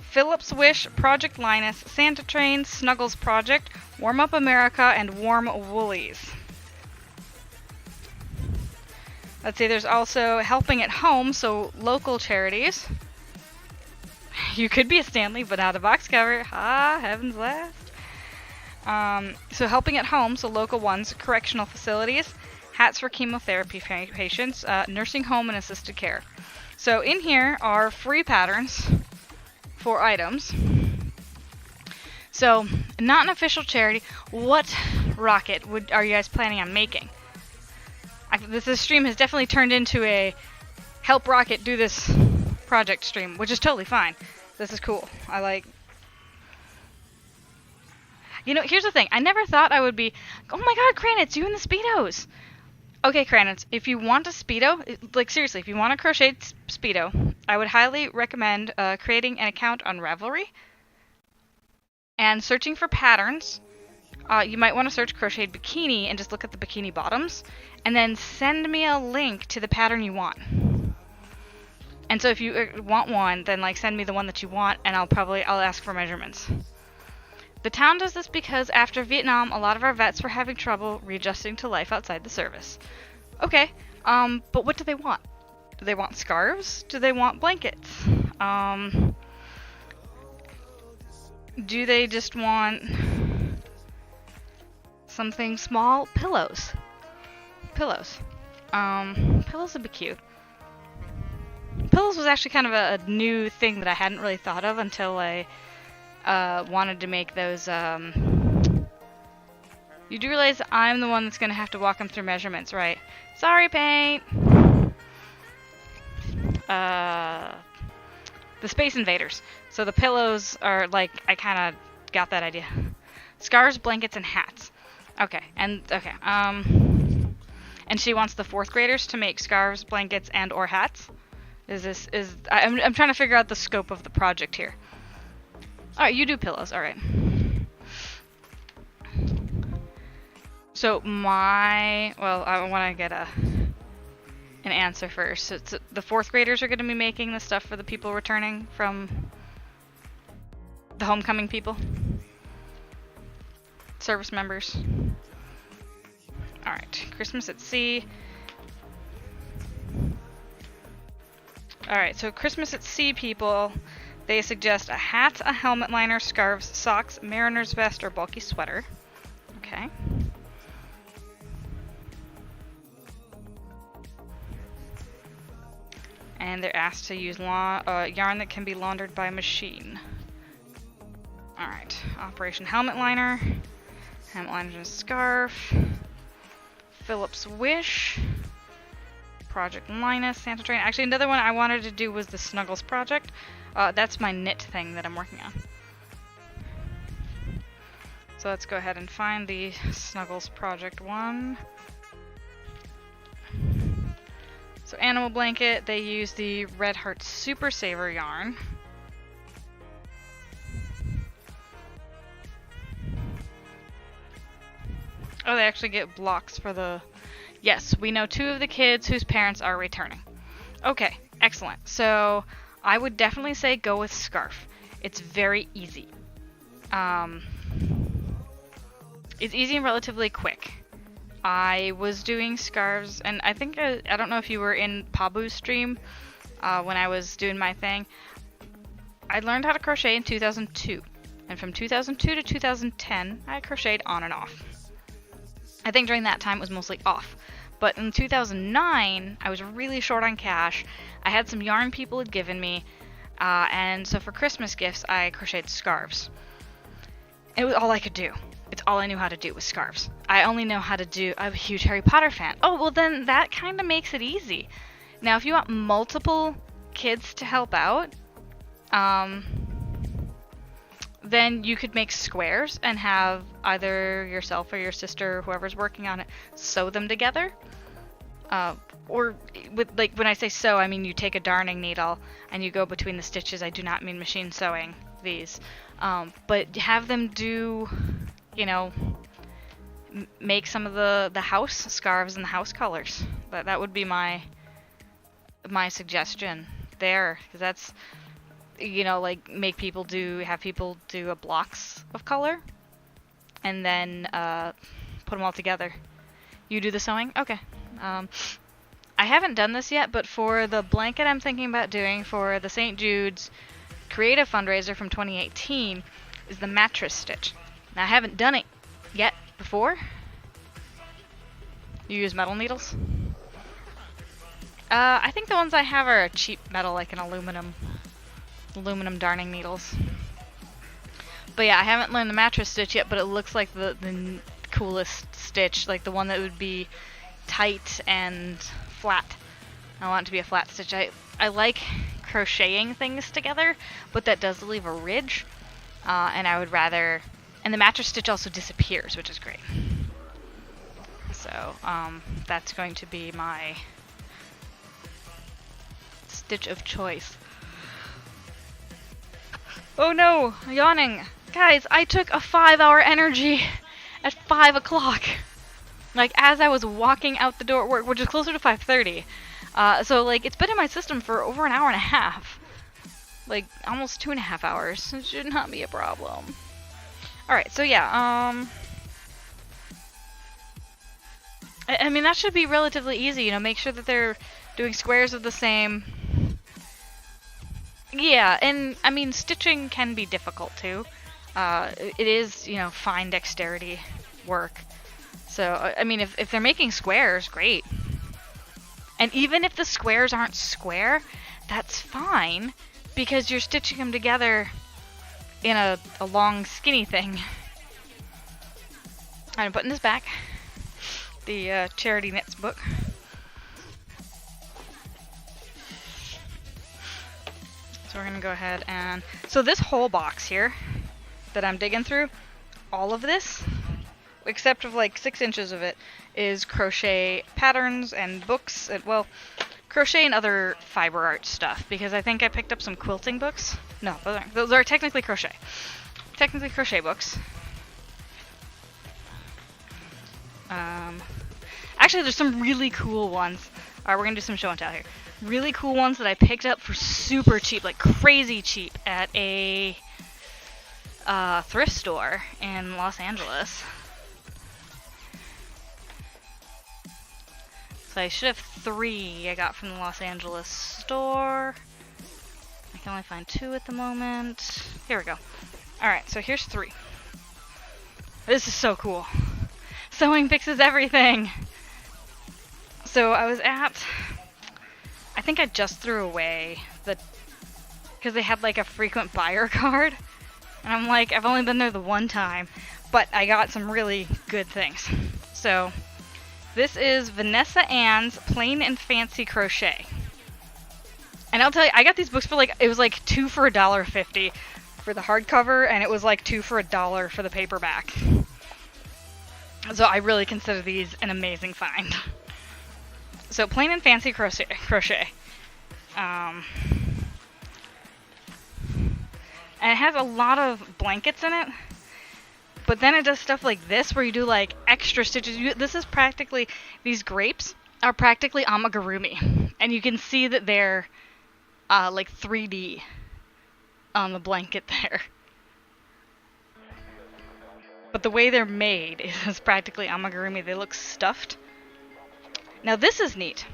Speaker 1: Philip's Wish, Project Linus, Santa Train, Snuggles Project, Warm Up America, and Warm Woolies. Let's see, there's also Helping at Home, so local charities. You could be a Stanley, but not a box cover. Ah, heavens last. So Helping at Home, so local ones, correctional facilities. hats for chemotherapy patients, nursing home and assisted care. So in here are free patterns for items. So, not an official charity. What rocket are you guys planning on making? This stream has definitely turned into a help Rocket do this project stream, which is totally fine. This is cool. I like... You know, here's the thing. I never thought I would be... Oh my god, Kranitz, you in the Speedos! Okay, Kranitz, if you want a Speedo, like seriously, if you want a crocheted Speedo, I would highly recommend creating an account on Ravelry and searching for patterns. You might want to search crocheted bikini and just look at the bikini bottoms, and then send me a link to the pattern you want. And so if you want one, then like send me the one that you want, and I'll ask for measurements. The town does this because after Vietnam, a lot of our vets were having trouble readjusting to life outside the service. Okay, but what do they want? Do they want scarves? Do they want blankets? Do they just want something small? Pillows. Pillows. Pillows would be cute. Pillows was actually kind of a new thing that I hadn't really thought of until I wanted to make those. You do realize I'm the one that's going to have to walk them through measurements, right? Sorry, Paint! The Space Invaders. So the pillows are like, I kind of got that idea. Scarves, blankets, and hats. Okay, and she wants the 4th graders to make scarves, blankets, and or hats. I'm trying to figure out the scope of the project here. Alright, you do pillows, alright. So I want to get an answer first. So the 4th graders are going to be making the stuff for the people returning from the homecoming people? Service members. Alright, Christmas at Sea. Alright, so Christmas at Sea people, they suggest a hat, a helmet liner, scarves, socks, mariner's vest, or bulky sweater. Okay. And they're asked to use yarn that can be laundered by machine. Alright, Operation Helmet Liner. Helmet Liner and a scarf. Philip's Wish. Project Linus, Santa Train. Actually, another one I wanted to do was the Snuggles project. That's my knit thing that I'm working on. So let's go ahead and find the Snuggles project one. So Animal Blanket, they use the Red Heart Super Saver yarn. Oh, they actually get blocks for the... Yes, we know 2 of the kids whose parents are returning. Okay, excellent. So I would definitely say go with scarf. It's very easy. It's easy and relatively quick. I was doing scarves, and I think, I don't know if you were in Pabu's stream when I was doing my thing. I learned how to crochet in 2002, and from 2002 to 2010, I crocheted on and off. I think during that time it was mostly off. But in 2009, I was really short on cash. I had some yarn people had given me, and so for Christmas gifts, I crocheted scarves. It was all I could do. It's all I knew how to do was scarves. I only know how to do... I'm a huge Harry Potter fan. Oh, well then that kind of makes it easy. Now, if you want multiple kids to help out, then you could make squares and have either yourself or your sister, whoever's working on it, sew them together. Or, with like when I say sew, I mean you take a darning needle and you go between the stitches. I do not mean machine sewing these. But have them do... you know, make some of the house scarves and the house colors. That would be my suggestion there, because that's, you know, like have people do a blocks of color, and then put them all together. You do the sewing? Okay. I haven't done this yet, but for the blanket I'm thinking about doing for the St. Jude's Creative Fundraiser from 2018 is the mattress stitch. Now, I haven't done it yet before, You use metal needles? I think the ones I have are a cheap metal, like an aluminum darning needles. But yeah, I haven't learned the mattress stitch yet, but it looks like the coolest stitch, like the one that would be tight and flat. I want it to be a flat stitch. I like crocheting things together, but that does leave a ridge, and I would rather... And the mattress stitch also disappears, which is great. So, that's going to be my stitch of choice. Oh no! Yawning! Guys, I took a 5-hour energy at 5 o'clock. Like, as I was walking out the door at work, which is closer to 5:30. So, like, it's been in my system for over an hour and a half. Like, almost 2.5 hours. It should not be a problem. Alright, so yeah, I mean, that should be relatively easy, you know, make sure that they're doing squares of the same... Yeah, and, I mean, stitching can be difficult, too. It is, you know, fine dexterity work. So, I mean, if they're making squares, great. And even if the squares aren't square, that's fine, because you're stitching them together in a long, skinny thing. I'm putting this back. The Charity Knits book. So we're gonna go ahead and... So this whole box here that I'm digging through, all of this, except of like 6 inches of it, is crochet patterns and books, and, well, crochet and other fiber art stuff, because I think I picked up some quilting books. No, those are technically crochet. Technically crochet books. Actually, there's some really cool ones. Alright, we're gonna do some show and tell here. Really cool ones that I picked up for super cheap, like crazy cheap, at a thrift store in Los Angeles. So I should have 3 I got from the Los Angeles store. I can only find 2 at the moment. Here we go. Alright, so here's 3. This is so cool. Sewing fixes everything! So I was at... I think I just threw away the... because they had like a frequent buyer card. And I'm like, I've only been there the one time. But I got some really good things. So... This is Vanessa Ann's Plain and Fancy Crochet. And I'll tell you, I got these books for like, it was like 2 for $1.50 for the hardcover, and it was like 2 for $1 for the paperback. So I really consider these an amazing find. So Plain and Fancy Crochet. And it has a lot of blankets in it. But then it does stuff like this, where you do like extra stitches. This is practically, these grapes are practically amigurumi. And you can see that they're like 3D on the blanket there. But the way they're made is practically amigurumi. They look stuffed. Now this is neat.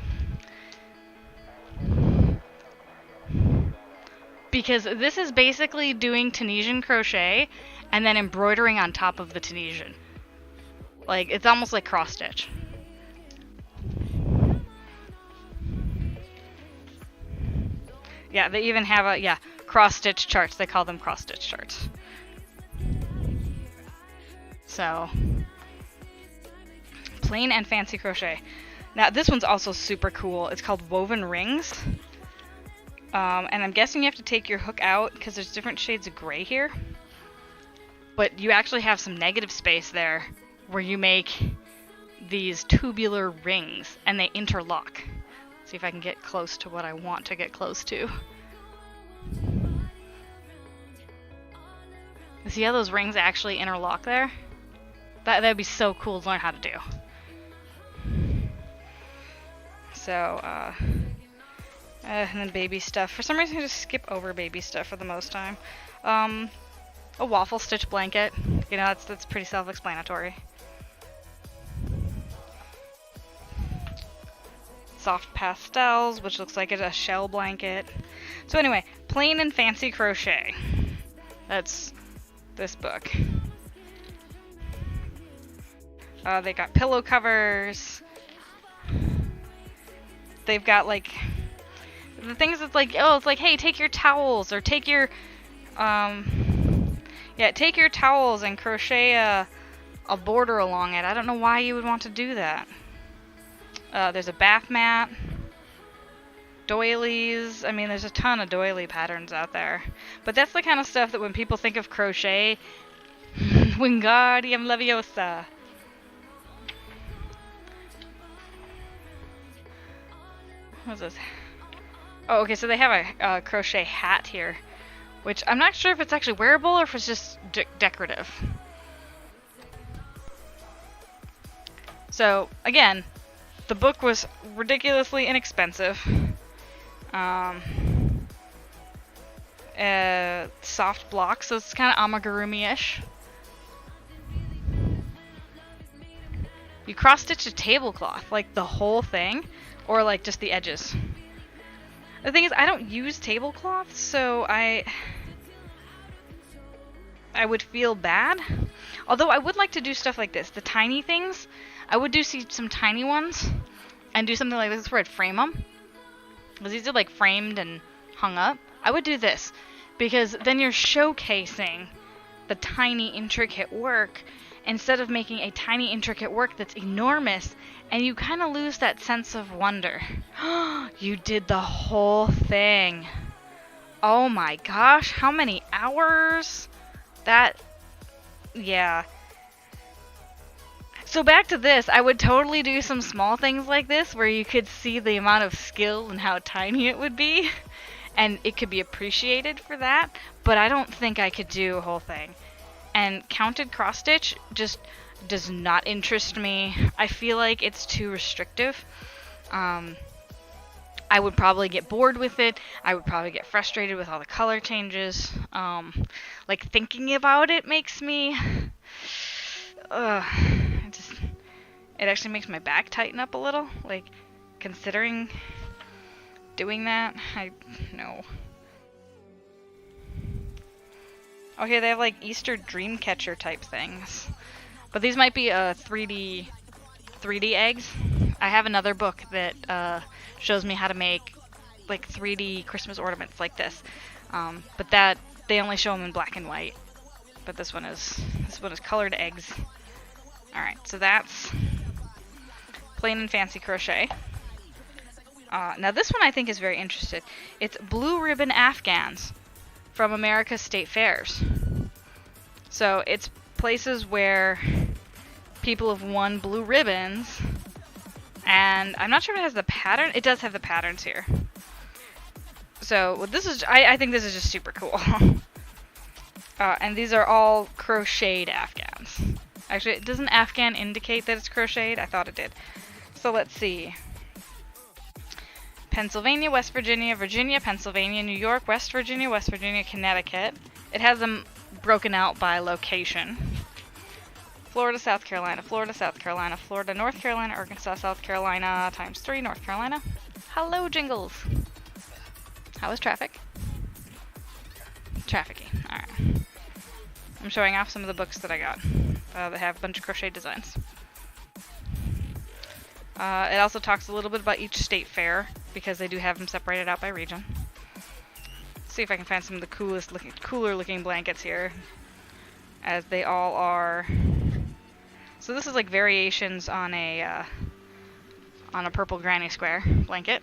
Speaker 1: Because this is basically doing Tunisian crochet and then embroidering on top of the Tunisian. Like, it's almost like cross stitch. Yeah, they even have a, cross stitch charts. They call them cross stitch charts. So, Plain and Fancy Crochet. Now, this one's also super cool. It's called Woven Rings. And I'm guessing you have to take your hook out because there's different shades of gray here. But you actually have some negative space there where you make these tubular rings and they interlock. See if I can get close to what I want to get close to. See how those rings actually interlock there? That'd be so cool to learn how to do. So, and then baby stuff. For some reason I just skip over baby stuff for the most time. A waffle stitch blanket. You know, that's pretty self-explanatory. Soft pastels, which looks like it's a shell blanket. So anyway, Plain and Fancy Crochet. That's this book. They got pillow covers, they've got like the things that's like, oh, it's like, hey, take your towels or take your take your towels and crochet a border along it. I don't know why you would want to do that. There's a bath mat, doilies. I mean, there's a ton of doily patterns out there. But that's the kind of stuff that when people think of crochet, Wingardium Leviosa. What's this? Oh, okay, so they have a crochet hat here, which I'm not sure if it's actually wearable or if it's just decorative. So, again, the book was ridiculously inexpensive. Soft block, so it's kind of amigurumi-ish. You cross-stitch a tablecloth, like the whole thing, or like just the edges. The thing is, I don't use tablecloths, so I would feel bad. Although I would like to do stuff like this, the tiny things. I would do some tiny ones and do something like this where I'd frame them. Because these are like framed and hung up. I would do this because then you're showcasing the tiny intricate work instead of making a tiny intricate work that's enormous, and you kind of lose that sense of wonder. You did the whole thing. Oh my gosh, how many hours? Yeah. So back to this, I would totally do some small things like this where you could see the amount of skill and how tiny it would be, and it could be appreciated for that, but I don't think I could do a whole thing. And counted cross stitch just does not interest me. I feel like it's too restrictive. I would probably get bored with it. I would probably get frustrated with all the color changes. Like thinking about it makes me, it actually makes my back tighten up a little. Like considering doing that, no. Oh, here they have like Easter Dreamcatcher type things. But these might be 3D eggs. I have another book that shows me how to make like 3D Christmas ornaments like this. But that they only show them in black and white. But this one is colored eggs. All right, so that's plain and fancy crochet. Now this one I think is very interesting. It's blue ribbon Afghans from America's state fairs. So it's places where people have won blue ribbons, and I'm not sure if it has the pattern. It does have the patterns here. So this is, I think this is just super cool. And these are all crocheted Afghans. Actually, doesn't Afghan indicate that it's crocheted? I thought it did. So let's see. Pennsylvania, West Virginia, Virginia, Pennsylvania, New York, West Virginia, Connecticut. It has them broken out by location. Florida, South Carolina, Florida, North Carolina, Arkansas, South Carolina, times 3, North Carolina. Hello, Jingles. How is traffic? Trafficy. Alright. I'm showing off some of the books that I got that have a bunch of crochet designs. It also talks a little bit about each state fair, because they do have them separated out by region. Let's see if I can find some of the cooler looking blankets here, as they all are. So this is like variations on a purple granny square blanket,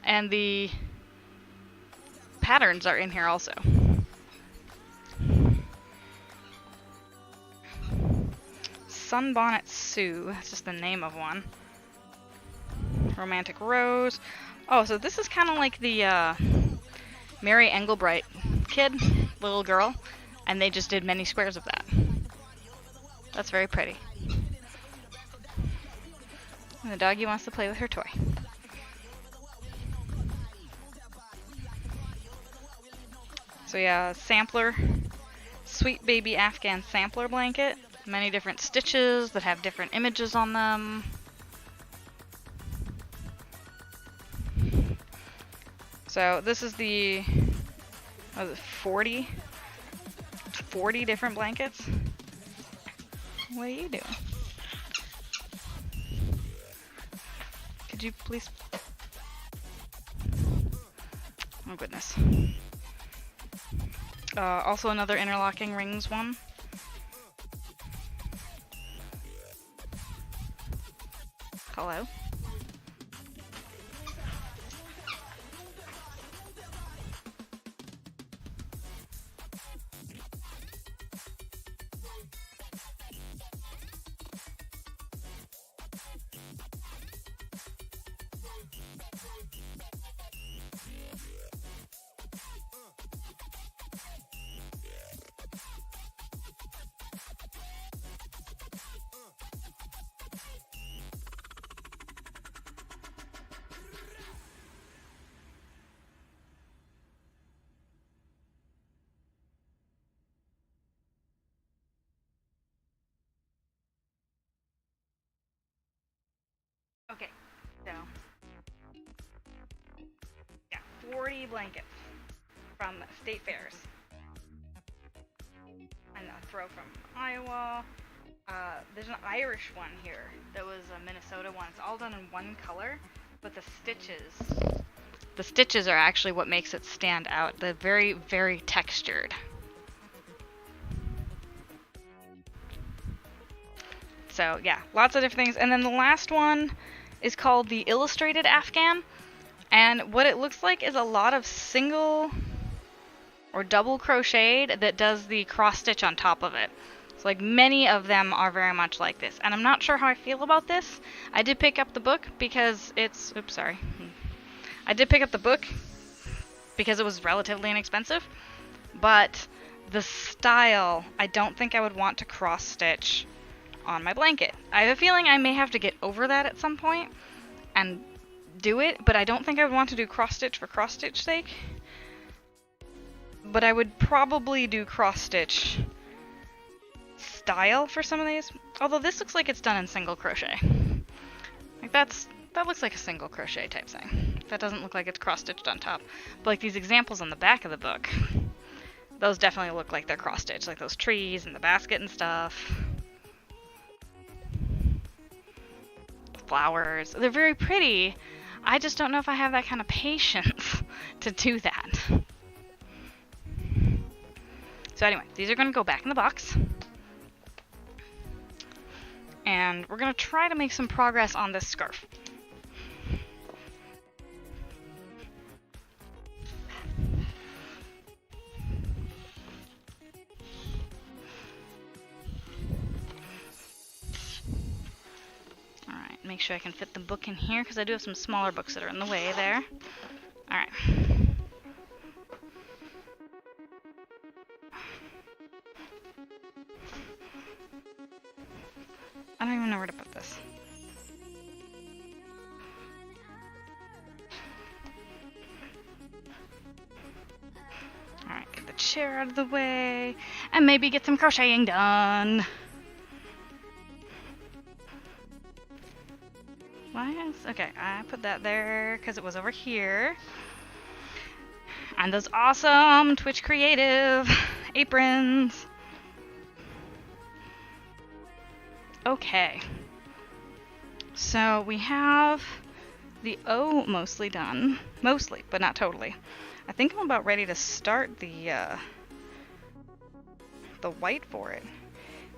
Speaker 1: and the patterns are in here also. Sunbonnet Sue, that's just the name of one. Romantic Rose. Oh, so this is kind of like the Mary Engelbright kid, little girl, and they just did many squares of that. That's very pretty. And the doggy wants to play with her toy. So yeah, sampler, Sweet Baby Afghan sampler blanket. Many different stitches that have different images on them. So this is the, what is it, 40 different blankets? What are you doing? Could you please? Oh goodness. Also another interlocking rings one. Hello? Okay, so yeah, 40 blankets from state fairs. And a throw from Iowa. There's an Irish one here that was a Minnesota one. It's all done in one color, but the stitches are actually what makes it stand out. They're very, very textured. So yeah, lots of different things. And then the last one is called the Illustrated Afghan. And what it looks like is a lot of single or double crocheted that does the cross stitch on top of it. So like many of them are very much like this. And I'm not sure how I feel about this. I did pick up the book because it's, oops, sorry. I did pick up the book because it was relatively inexpensive. But the style, I don't think I would want to cross stitch on my blanket. I have a feeling I may have to get over that at some point and do it, but I don't think I would want to do cross stitch for cross stitch sake. But I would probably do cross stitch style for some of these. Although this looks like it's done in single crochet. Like that looks like a single crochet type thing. That doesn't look like it's cross stitched on top. But like these examples on the back of the book, those definitely look like they're cross stitched, like those trees and the basket and stuff. Flowers. They're very pretty. I just don't know if I have that kind of patience to do that. So anyway, these are going to go back in the box. And we're going to try to make some progress on this scarf. Alright, make sure I can fit the book in here because I do have some smaller books that are in the way there. Alright. I don't even know where to put this. Alright, get the chair out of the way, and maybe get some crocheting done. Okay, I put that there because it was over here. And those awesome Twitch Creative aprons. Okay. So we have the O mostly done. Mostly, but not totally. I think I'm about ready to start the white for it.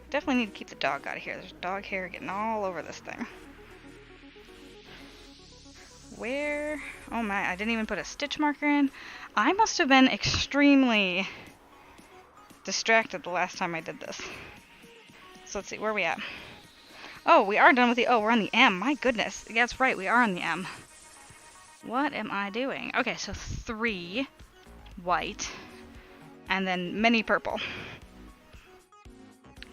Speaker 1: Definitely need to keep the dog out of here. There's dog hair getting all over this thing. Where? Oh my, I didn't even put a stitch marker in. I must have been extremely distracted the last time I did this. So let's see, where are we at? Oh, we are done with the O. We're on the M. My goodness. Yeah, that's right, we are on the M. What am I doing? Okay, so 3 white and then many purple.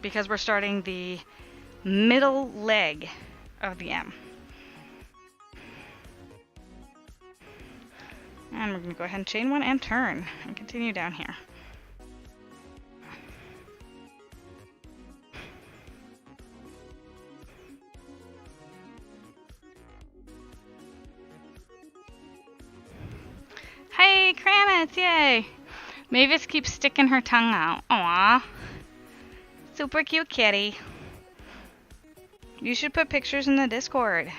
Speaker 1: Because we're starting the middle leg of the M. And we're going to go ahead and chain 1 and turn and continue down here. Hey, Kranitz, yay! Mavis keeps sticking her tongue out. Aw. Super cute kitty. You should put pictures in the Discord.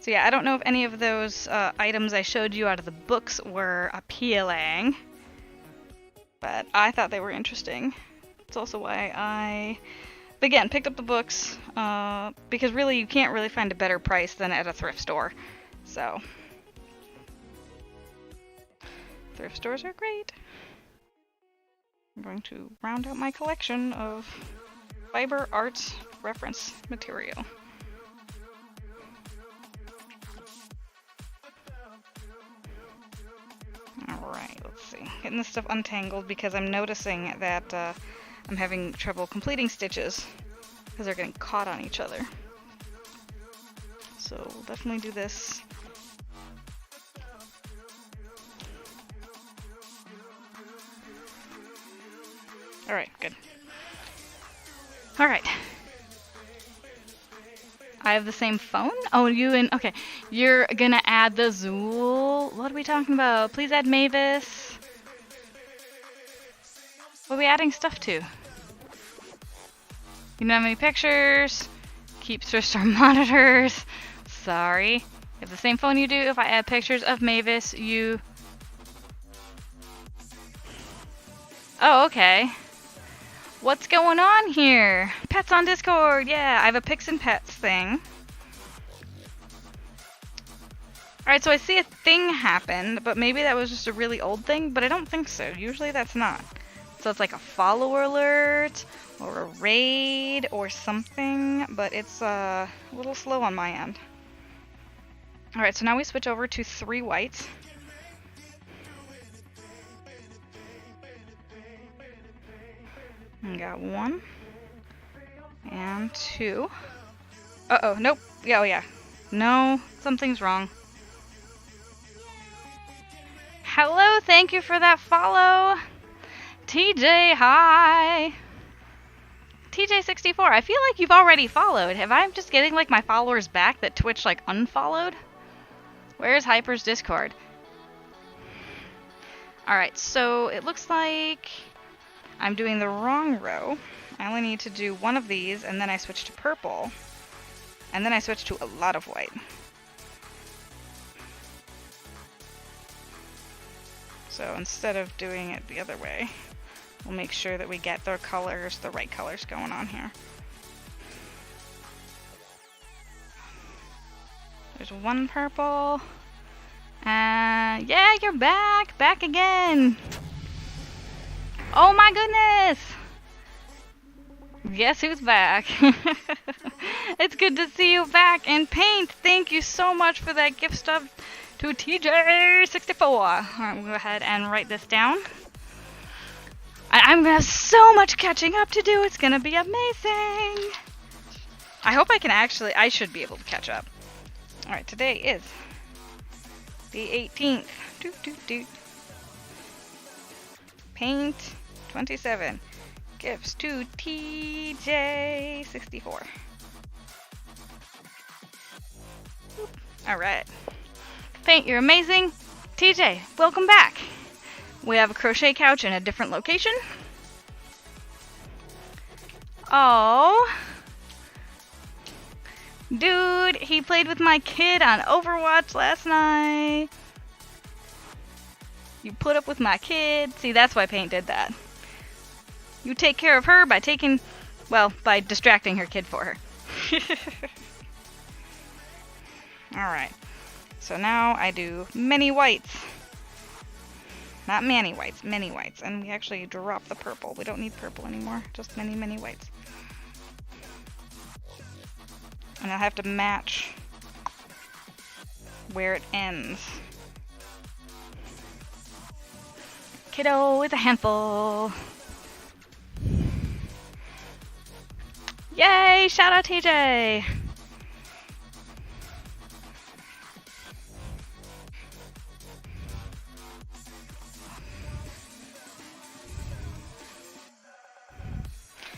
Speaker 1: So yeah, I don't know if any of those items I showed you out of the books were appealing, but I thought they were interesting. It's also why I, again, picked up the books, because really you can't really find a better price than at a thrift store. So, thrift stores are great. I'm going to round out my collection of fiber arts reference material. Alright, let's see. Getting this stuff untangled because I'm noticing that I'm having trouble completing stitches because they're getting caught on each other. So we'll definitely do this. Alright, good. Alright. I have the same phone? Oh, you and... Okay. You're gonna add the Zool? What are we talking about? Please add Mavis. What are we adding stuff to? You don't have any pictures. Keep thrift store monitors. Sorry. You have the same phone you do. If I add pictures of Mavis, you... Oh, okay. What's going on here? Pets on Discord! Yeah, I have a Pics and Pets thing. Alright, so I see a thing happen, but maybe that was just a really old thing, but I don't think so. Usually that's not. So it's like a follower alert, or a raid, or something, but it's a little slow on my end. Alright, so now we switch over to 3 whites. We got 1 and 2. Uh-oh, nope. Yeah, oh yeah. No, something's wrong. Hello, thank you for that follow. TJ, hi. TJ64, I feel like you've already followed. Have I just getting like my followers back that Twitch like unfollowed? Where's Hyper's Discord? Alright, so it looks like I'm doing the wrong row. I only need to do 1 of these, and then I switch to purple. And then I switch to a lot of white. So instead of doing it the other way, we'll make sure that we get the colors, the right colors going on here. There's 1 purple. Yeah, you're back! Back again! Oh my goodness! Guess who's back? It's good to see you back in paint. Thank you so much for that gift stuff to TJ64. Alright, we'll go ahead and write this down. I'm gonna have so much catching up to do. It's gonna be amazing. I hope I can actually, I should be able to catch up. Alright, today is the 18th. Paint 27. Gifts to TJ64. Alright. Paint, you're amazing. TJ, welcome back. We have a crochet couch in a different location. Oh. Dude, he played with my kid on Overwatch last night. You put up with my kid. See, that's why Paint did that. You take care of her by taking, well, by distracting her kid for her. Alright. So now I do many whites. Not many whites, many whites. And we actually drop the purple. We don't need purple anymore. Just many, many whites. And I'll have to match where it ends. Kiddo is a handful. Yay! Shout out TJ!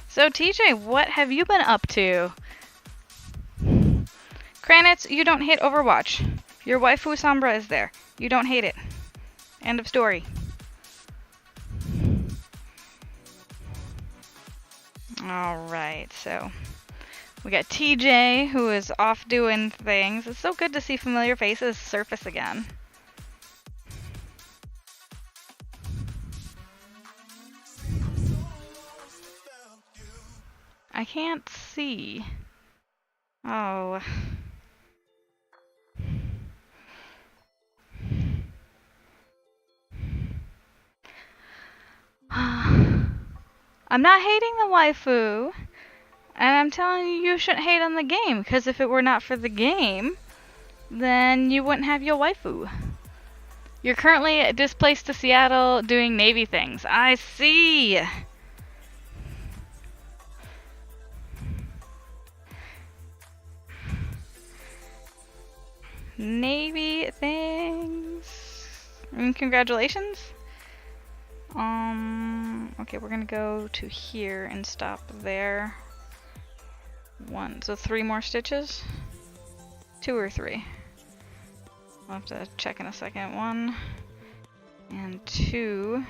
Speaker 1: So TJ, what have you been up to? Kranitz, you don't hate Overwatch. Your waifu Sombra is there. You don't hate it. End of story. Alright, so We got TJ, who is off doing things. It's so good to see familiar faces surface again. I can't see. Oh. I'm not hating the waifu, and I'm telling you, you shouldn't hate on the game, because if it were not for the game, then you wouldn't have your waifu. You're currently displaced to Seattle doing Navy things. I see! Navy things. Congratulations. Okay, we're gonna go to here and stop there. So 3 more stitches? 2 or 3? I'll have to check in a second. 1 and 2.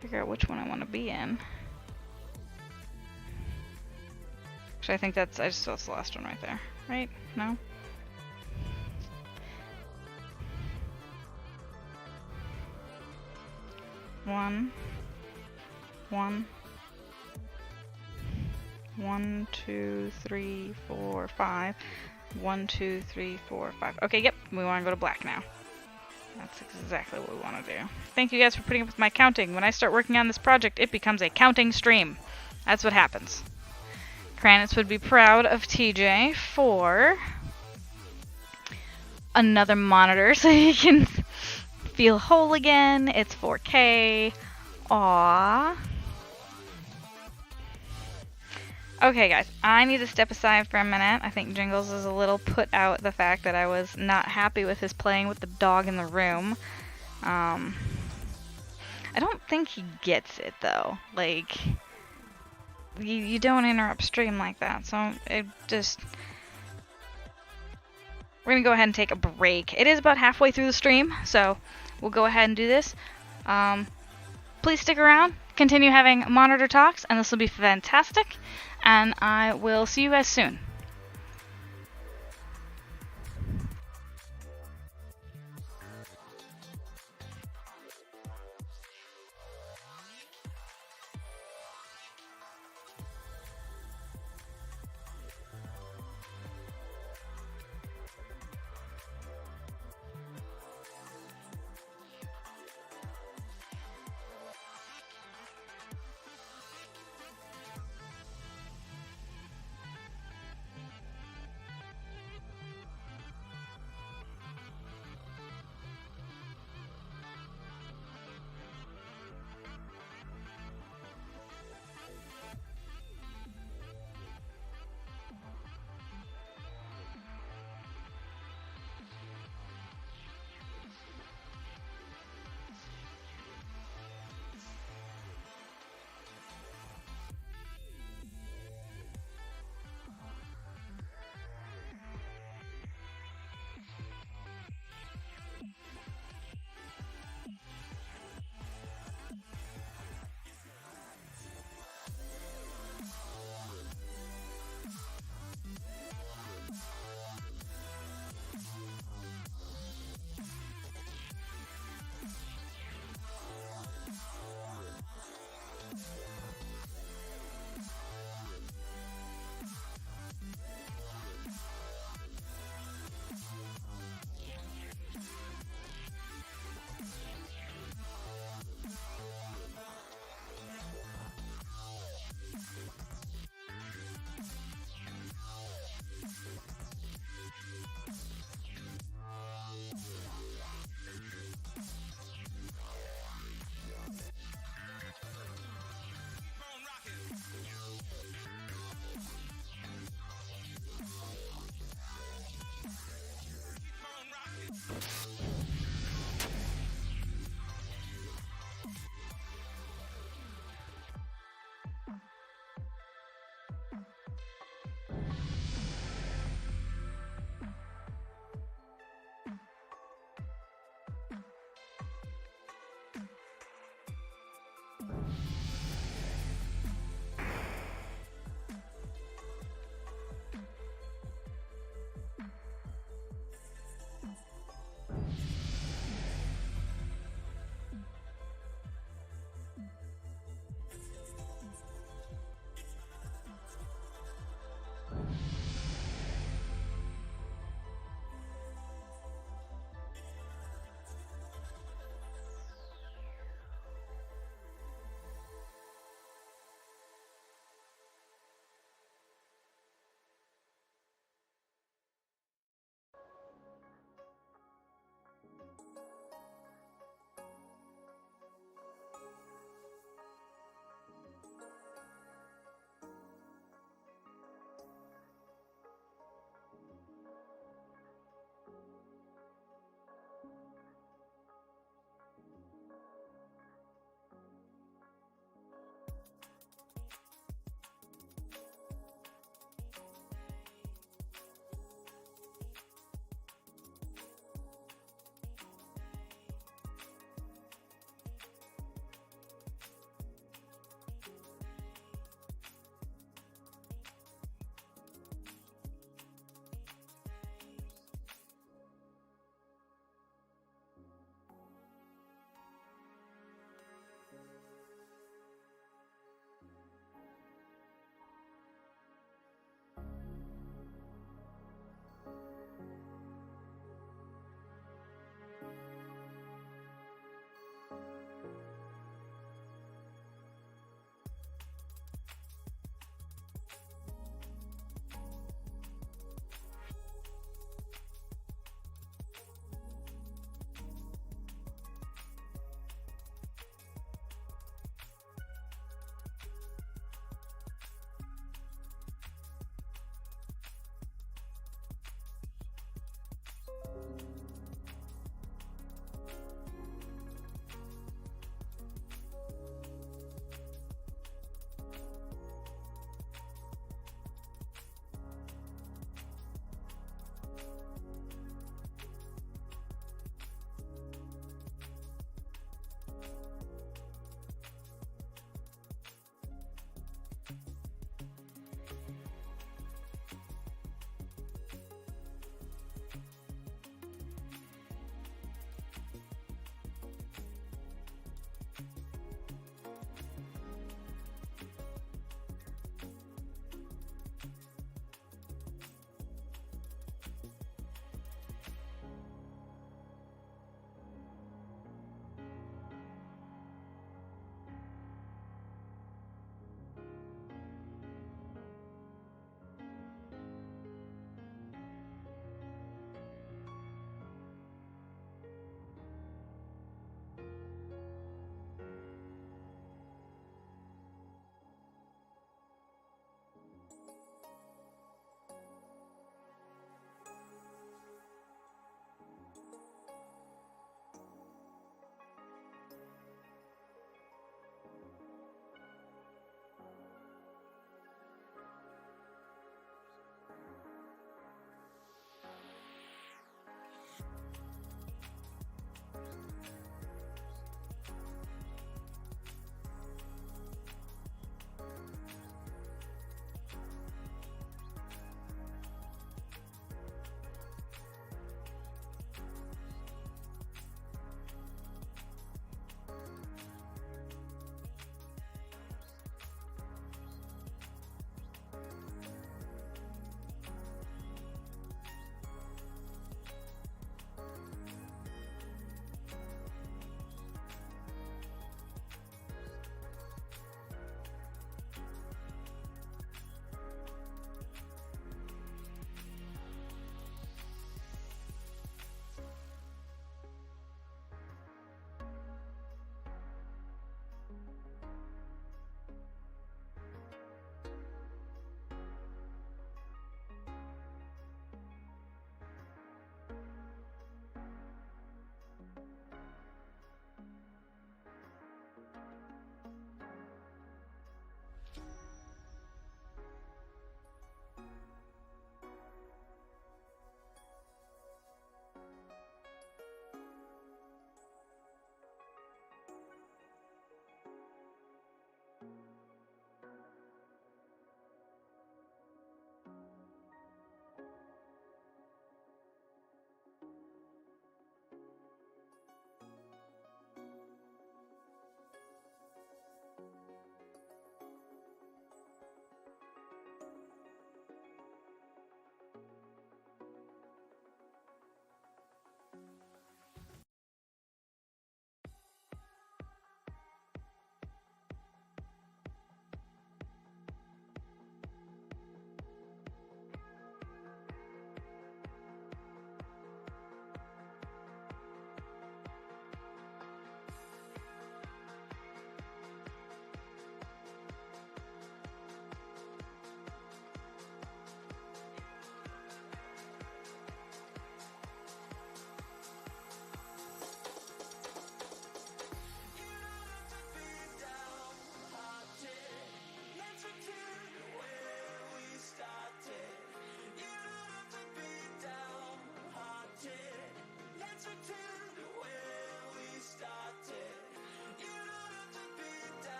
Speaker 1: Figure out which one I want to be in. Actually, I think that's the last one right there. Right? No? One, 2, 3, 4, 5. 1, 2, 3, 4, 5. Okay, yep, we want to go to black now. That's exactly what we want to do. Thank you guys for putting up with my counting. When I start working on this project, it becomes a counting stream. That's what happens. Kranitz would be proud of TJ for another monitor so he can feel whole again. It's 4K. Aww. Okay, guys, I need to step aside for a minute. I think Jingles is a little put out the fact that I was not happy with his playing with the dog in the room. I don't think he gets it, though. Like, you don't interrupt stream like that, so it just... We're gonna go ahead and take a break. It is about halfway through the stream, so we'll go ahead and do this. Please stick around, continue having monitor talks, and this will be fantastic. And I will see you guys soon.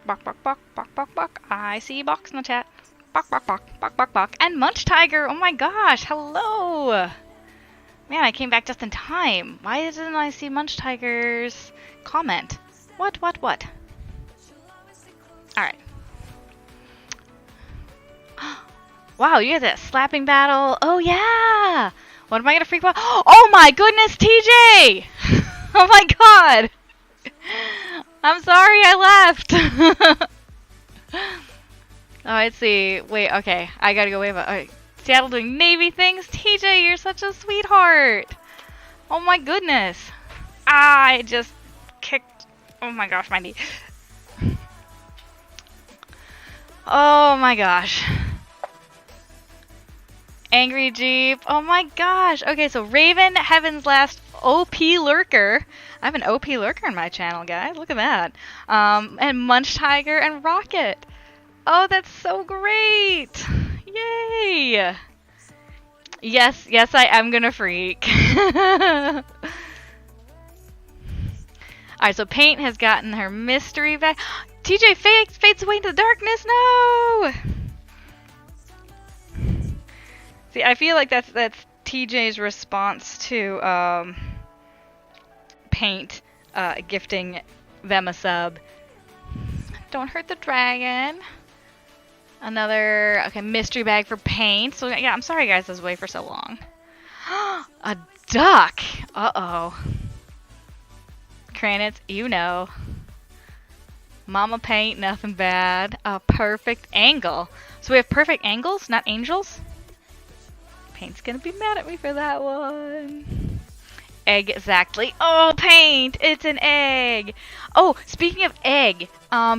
Speaker 1: Bok, bok, bok, bok, bok, bok. I see box in the chat. Bok, bok, bok, bok, bok, bok. And Munch Tiger. Oh my gosh. Hello. Man, I came back just in time. Why didn't I see Munch Tiger's comment? What? Alright. Wow, you had that slapping battle. Oh, yeah. What am I going to freak about? Oh my goodness, TJ. Oh my god. I'm sorry I left. Oh, let's see. Wait, okay. I gotta go wave up. Alright. Seattle doing Navy things. TJ, you're such a sweetheart. Oh my goodness. I just Oh my gosh, my knee. Oh my gosh. Angry Jeep. Oh my gosh. Okay, so Raven, Heaven's Last, OP Lurker. I have an OP Lurker in my channel, guys. Look at that. And Munch Tiger and Rocket. Oh, that's so great. Yay. Yes, I am gonna freak. Alright, so Paint has gotten her mystery back. TJ fades away into the darkness. No! See, I feel like that's TJ's response to Paint gifting them a sub. Don't hurt the dragon. Another mystery bag for Paint. So yeah, I'm sorry guys, I was away for so long. A duck. Uh-oh. Kranitz, you know. Mama Paint, nothing bad. A perfect angle. So we have perfect angles, not angels? Paint's gonna be mad at me for that one. Exactly. Oh, Paint! It's an egg! Oh, speaking of egg,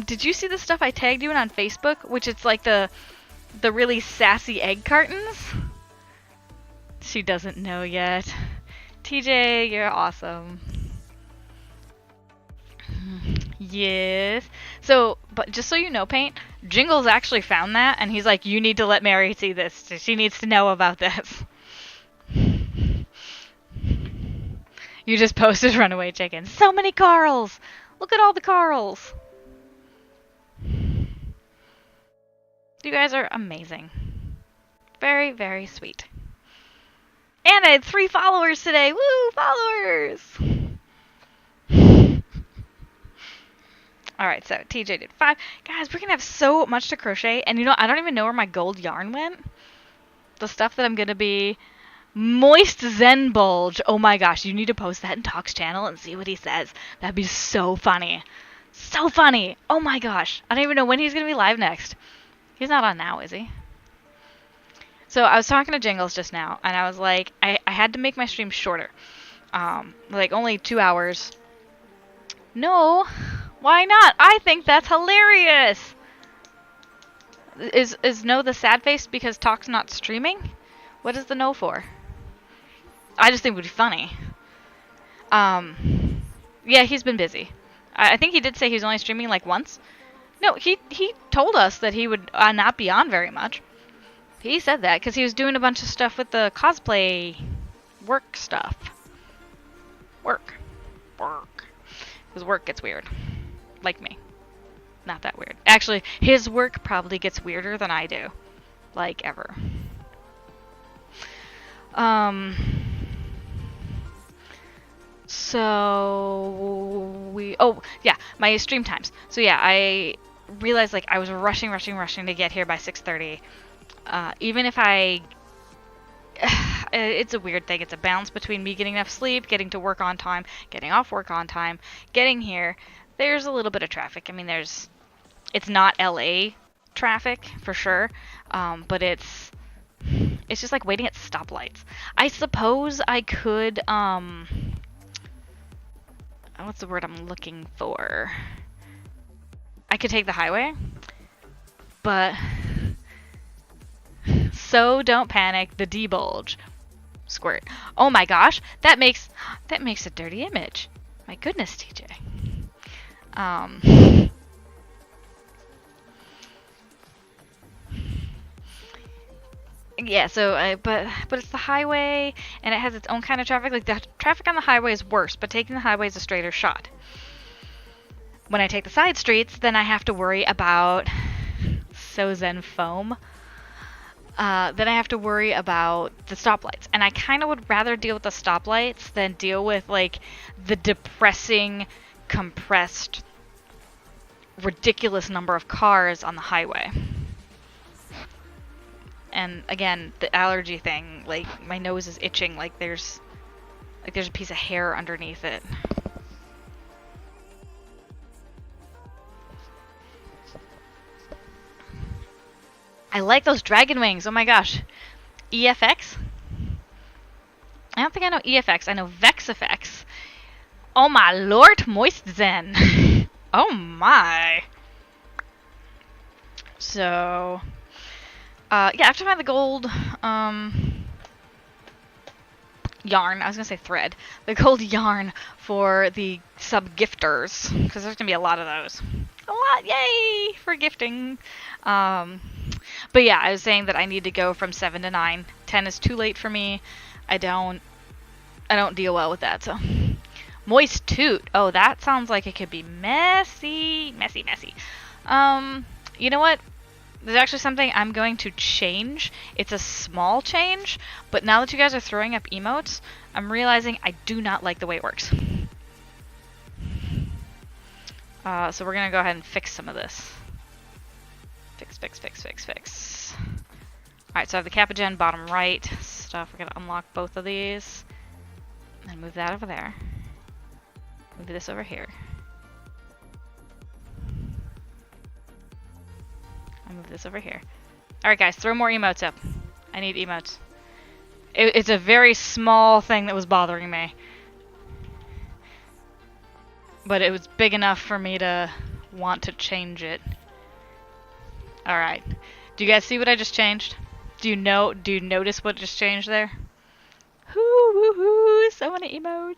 Speaker 1: did you see the stuff I tagged you in on Facebook? Which it's like the really sassy egg cartons? She doesn't know yet. TJ, you're awesome. Yes. So, but just so you know, Paint, Jingles actually found that, and he's like, you need to let Mary see this. She needs to know about this. You just posted Runaway Chicken. So many Carls! Look at all the Carls! You guys are amazing. Very, very sweet. And I had 3 followers today! Woo! Followers! Alright, so TJ did 5. Guys, we're gonna have so much to crochet, and you know, I don't even know where my gold yarn went. The stuff that I'm gonna be... Moist Zen Bulge. Oh my gosh, you need to post that in Talk's channel and see what he says. That'd be so funny. So funny! Oh my gosh. I don't even know when he's gonna be live next. He's not on now, is he? So I was talking to Jingles just now, and I was like, I had to make my stream shorter. Like only 2 hours. No! Why not? I think that's hilarious! Is no the sad face because Talk's not streaming? What is the no for? I just think it would be funny. Yeah, he's been busy. I think he did say he was only streaming like once. No, he told us that he would not be on very much. He said that because he was doing a bunch of stuff with the cosplay work stuff. Work. Because work gets weird. Like me. Not that weird. Actually, his work probably gets weirder than I do. Like, ever. So my stream times. So yeah, I realized like I was rushing to get here by 6:30. Even if it's a weird thing. It's a balance between me getting enough sleep, getting to work on time, getting off work on time, getting here. There's a little bit of traffic. I mean, it's not LA traffic for sure, but it's just like waiting at stoplights. I suppose I could, what's the word I'm looking for? I could take the highway, but so don't panic, the D-bulge. Squirt. Oh my gosh, that makes a dirty image. My goodness, TJ. Yeah, so, but it's the highway, and it has its own kind of traffic. Like, the traffic on the highway is worse, but taking the highway is a straighter shot. When I take the side streets, then I have to worry about Zen foam. Then I have to worry about the stoplights. And I kind of would rather deal with the stoplights than deal with, like, the depressing, compressed, ridiculous number of cars on the highway. And again, the allergy thing, like my nose is itching like there's a piece of hair underneath it. I like those dragon wings. Oh my gosh. EFX? I don't think I know EFX. I know VexFX. Oh my lord, Moist Zen. Oh my. So, yeah, I have to find the gold, yarn. I was gonna say thread. The gold yarn for the sub-gifters, because there's gonna be a lot of those. A lot, yay, for gifting. But yeah, I was saying that I need to go from 7 to 9. 10 is too late for me. I don't deal well with that, so. Moist toot. Oh, that sounds like it could be messy. Messy, messy. You know what? There's actually something I'm going to change. It's a small change, but now that you guys are throwing up emotes, I'm realizing I do not like the way it works. So we're gonna go ahead and fix some of this. Fix. Alright, so I have the Capagen bottom right stuff. We're gonna unlock both of these. And move that over there. Move this over here. I'll move this over here. Alright guys, throw more emotes up. I need emotes. It's a very small thing that was bothering me. But it was big enough for me to want to change it. Alright. Do you guys see what I just changed? Do you notice what just changed there? Hoo, so many emotes.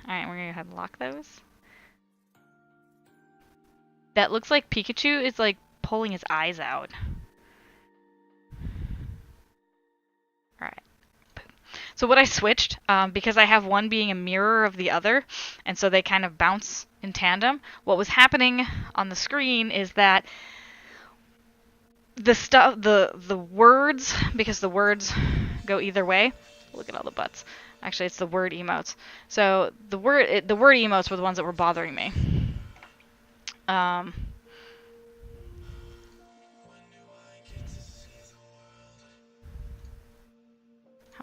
Speaker 1: Alright, we're gonna go ahead and lock those. That looks like Pikachu is like pulling his eyes out. Alright. So what I switched, because I have one being a mirror of the other, and so they kind of bounce in tandem, what was happening on the screen is that the words, because the words go either way. Look at all the butts. Actually, it's the word emotes. So the word emotes were the ones that were bothering me. How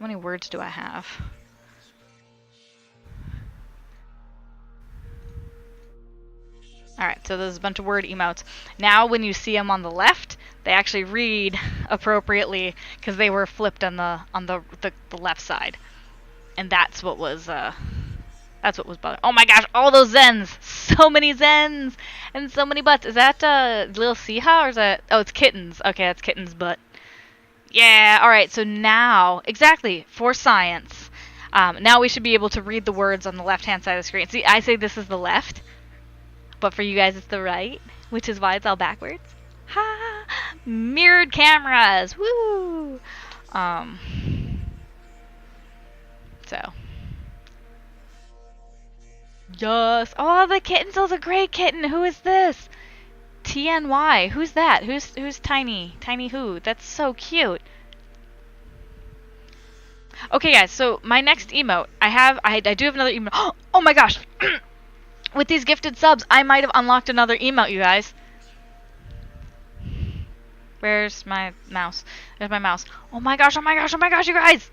Speaker 1: many words do I have? Alright, so there's a bunch of word emotes. Now when you see them on the left, they actually read appropriately because they were flipped on the left side. And that's what was bothering. Oh my gosh, all those Zens! So many Zens! And so many butts. Is that Lil Siha or is that, oh, it's Kittens. Okay, that's Kitten's butt. Yeah, alright, so now, exactly, for science. Now we should be able to read the words on the left-hand side of the screen. See, I say this is the left, but for you guys it's the right, which is why it's all backwards. Ha! Mirrored cameras! Woo! So. Yes! Oh, the kitten's a great kitten! Who is this? TNY. Who's that? Who's Tiny? Tiny who? That's so cute. Okay, guys, so my next emote, I do have another emote. Oh my gosh! With these gifted subs, I might have unlocked another emote, you guys. Where's my mouse? There's my mouse. Oh my gosh, you guys!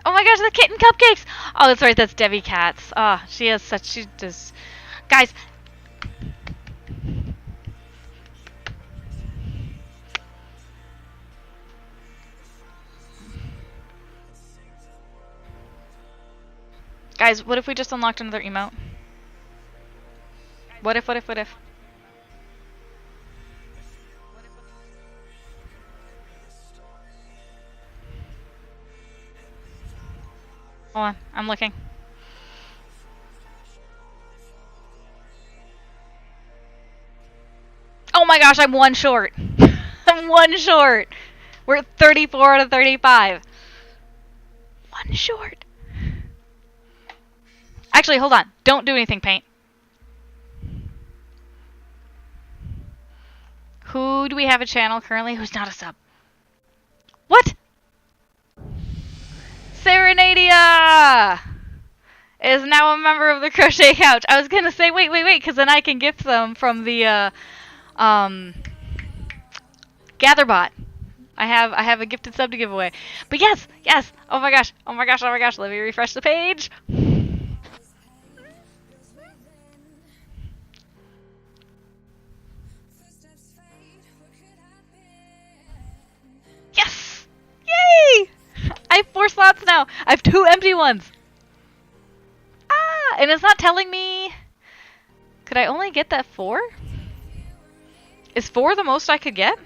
Speaker 1: Oh my gosh, the kitten cupcakes! Oh, that's right, that's Debbie Katz. Ah, oh, she does... Guys! Guys, what if we just unlocked another emote? What if? Hold on, I'm looking. Oh my gosh, I'm one short. I'm one short. We're at 34 out of 35. One short. Actually, hold on. Don't do anything, Paint. Who do we have a channel currently who's not a sub? What? Serenadia is now a member of the Crochet Couch. I was gonna say, wait, because then I can gift them from the Gatherbot. I have a gifted sub to give away. But yes. Oh my gosh. Let me refresh the page. Yes! Yay! I have 4 slots now. I have 2 empty ones. Ah! And it's not telling me... Could I only get that 4? Is 4 the most I could get?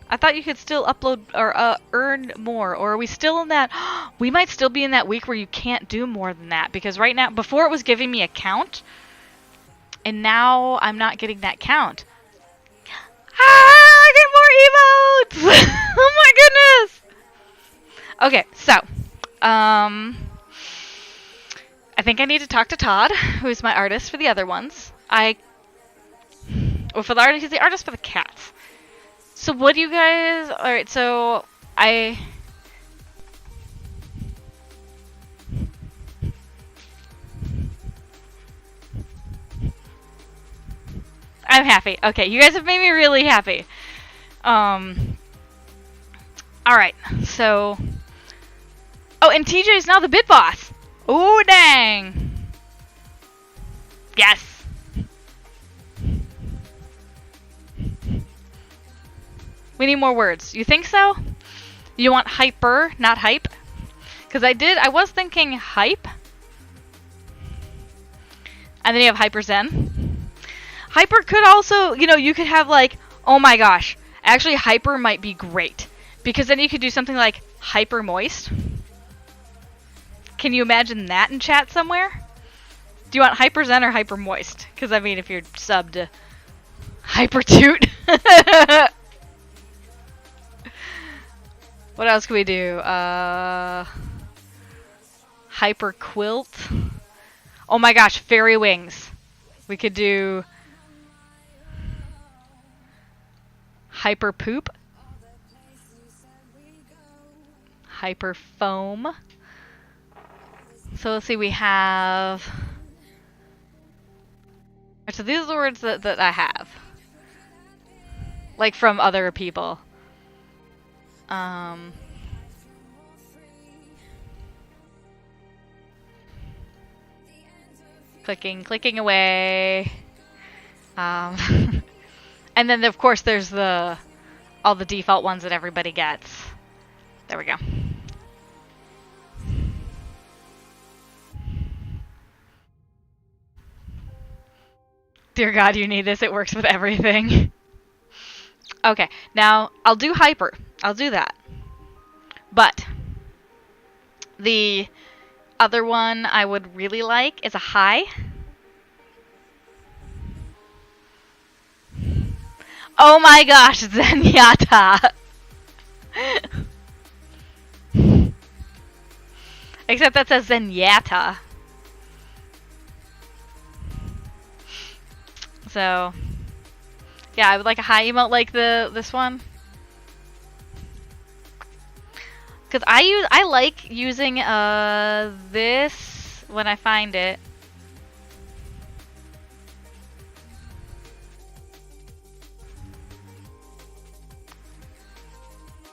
Speaker 1: I thought you could still upload or earn more. Or are we still in that... We might still be in that week where you can't do more than that. Because right now, before it was giving me a count. And now I'm not getting that count. I get more emotes! Oh my goodness! Okay, so. I think I need to talk to Todd, who's my artist for the other ones. Well, for the artist, he's the artist for the cats. So what do you guys... Alright, so I'm happy. Okay, you guys have made me really happy. Alright, so... Oh, and TJ is now the bid boss! Oh, dang! Yes! We need more words. You think so? You want hyper, not hype? Because I was thinking hype. And then you have hyper zen. Hyper could also, you could have like, oh my gosh. Actually, hyper might be great. Because then you could do something like hyper moist. Can you imagine that in chat somewhere? Do you want hyper zen or hyper moist? Because I mean, if you're subbed to hyper toot. What else can we do? Hyper quilt. Oh my gosh, fairy wings. We could do hyper poop. Hyper foam. So let's see, we have... So these are the words that I have. Like from other people. Clicking away. And then of course there's all the default ones that everybody gets. There we go. Dear God, you need this. It works with everything. Okay, now I'll do hyper. I'll do that. But the other one I would really like is a high. Oh my gosh, Zenyatta! Except that says Zenyatta. So, yeah, I would like a high emote like this one. Because I like using this when I find it.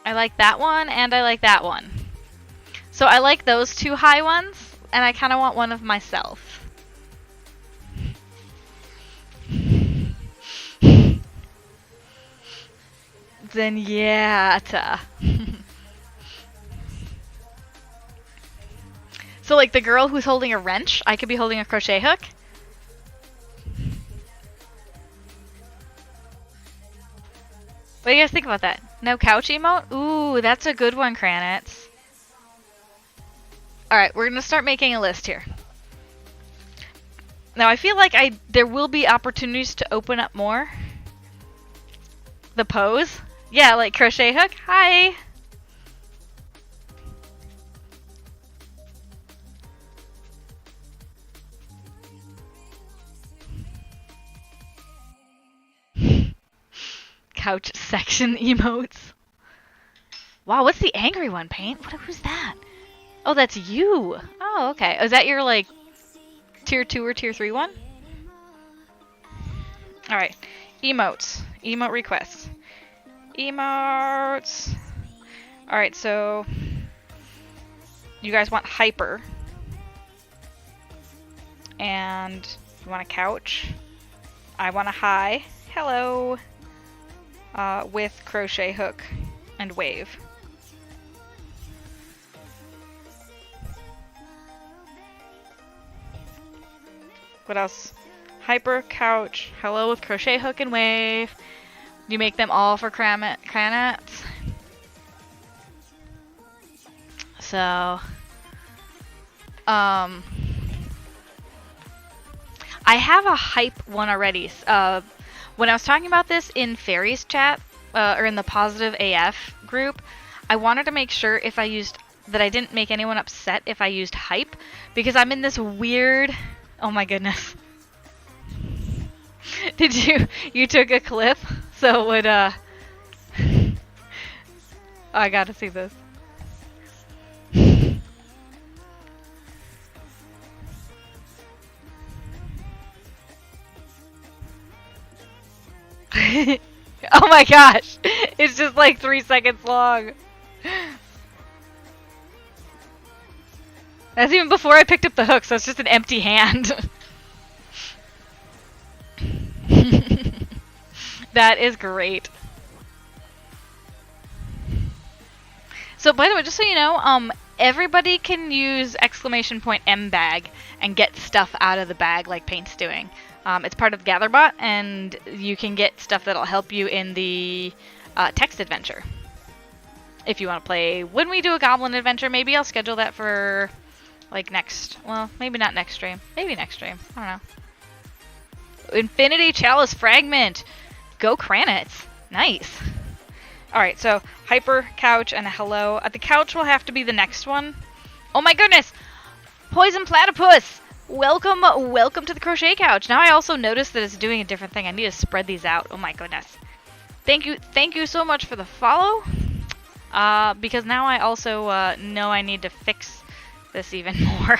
Speaker 1: I like that one and I like that one. So I like those two high ones and I kind of want one of myself. Zenyatta. So like the girl who's holding a wrench, I could be holding a crochet hook. What do you guys think about that? No couch emote? Ooh, that's a good one, Kranitz. Alright, we're gonna start making a list here. Now I feel like there will be opportunities to open up more. The pose? Yeah, like crochet hook. Hi! Couch section emotes. Wow, what's the angry one, Paint? Who's that? Oh, that's you. Oh, okay. Is that your, like, tier 2 or tier 3 one? Alright. Emotes. Emote requests. Emotes. Alright, so... You guys want hyper. And you want a couch. I want a high. Hello. With crochet hook and wave. What else? Hyper, couch, hello with crochet hook and wave. You make them all for cranets. So, I have a hype one already. When I was talking about this in Fairy's chat, or in the Positive AF group, I wanted to make sure if I used, that I didn't make anyone upset if I used hype, because I'm in this weird, oh my goodness. You took a clip? So it would, oh, I gotta see this. Oh my gosh! It's just like 3 seconds long. That's even before I picked up the hook, so it's just an empty hand. That is great. So by the way, just so you know, everybody can use !mbag and get stuff out of the bag like Paint's doing. It's part of GatherBot, and you can get stuff that'll help you in the text adventure. If you want to play, when we do a goblin adventure, maybe I'll schedule that for like next, well, maybe not next stream. Maybe next stream. I don't know. Infinity Chalice Fragment. Go Cranets. Nice. Alright, so Hyper, Couch, and a Hello. The couch will have to be the next one. Oh my goodness! Poison Platypus! Welcome to the Crochet Couch. Now I also noticed that it's doing a different thing. I need to spread these out. Oh my goodness. Thank you so much for the follow. Because now I also know I need to fix this even more.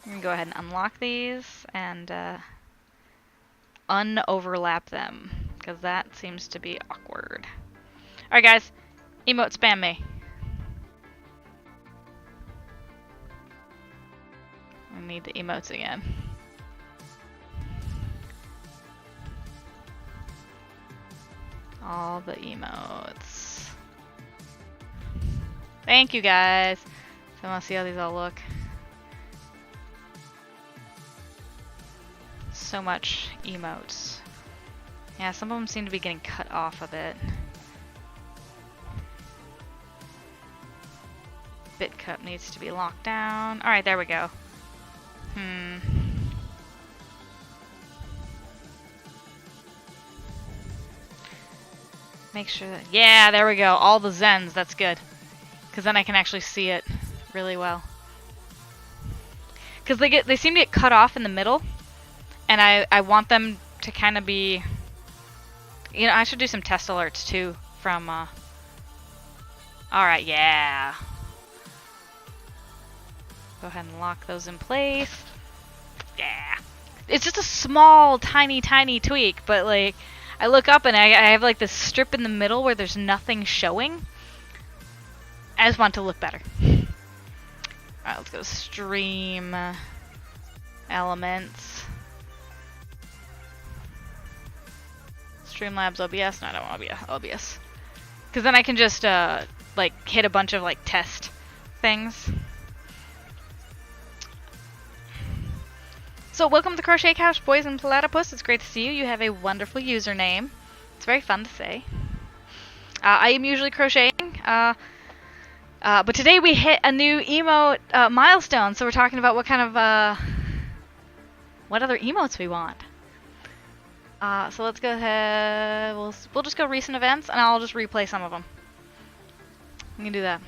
Speaker 1: I'm gonna go ahead and unlock these and unoverlap them, because that seems to be awkward. Alright guys, emote spam me. I need the emotes again. All the emotes. Thank you guys. So I want to see how these all look. So much emotes. Yeah, some of them seem to be getting cut off a bit. Bit cut needs to be locked down. Alright, there we go. Make sure that, yeah, there we go. All the Zens, that's good. Because then I can actually see it really well. Because they seem to get cut off in the middle. And I want them to kind of be, you know, I should do some test alerts too from, alright, yeah. Go ahead and lock those in place. Yeah. It's just a small, tiny tweak, but like, I look up and I have like this strip in the middle where there's nothing showing. I just want it to look better. Alright, let's go stream elements. Streamlabs OBS? No, I don't want OBS. Because then I can just like hit a bunch of like test things. So welcome to Crochet Couch, Poison Platypus. It's great to see you. You have a wonderful username. It's very fun to say. I am usually crocheting, but today we hit a new emote milestone. So we're talking about what kind of what other emotes we want. So let's go ahead. We'll just go recent events, and I'll just replay some of them. We can do that.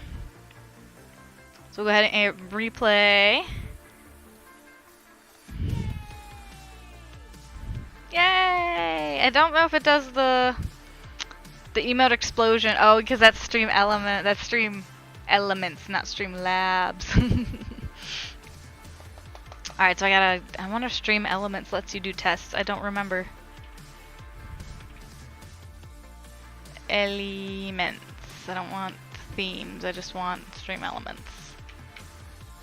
Speaker 1: So we'll go ahead and replay. Yay! I don't know if it does the emote explosion. Oh, because that's stream element. That's stream elements, not stream labs. Alright, so I wonder if stream elements lets you do tests. I don't remember. Elements. I don't want themes. I just want stream elements.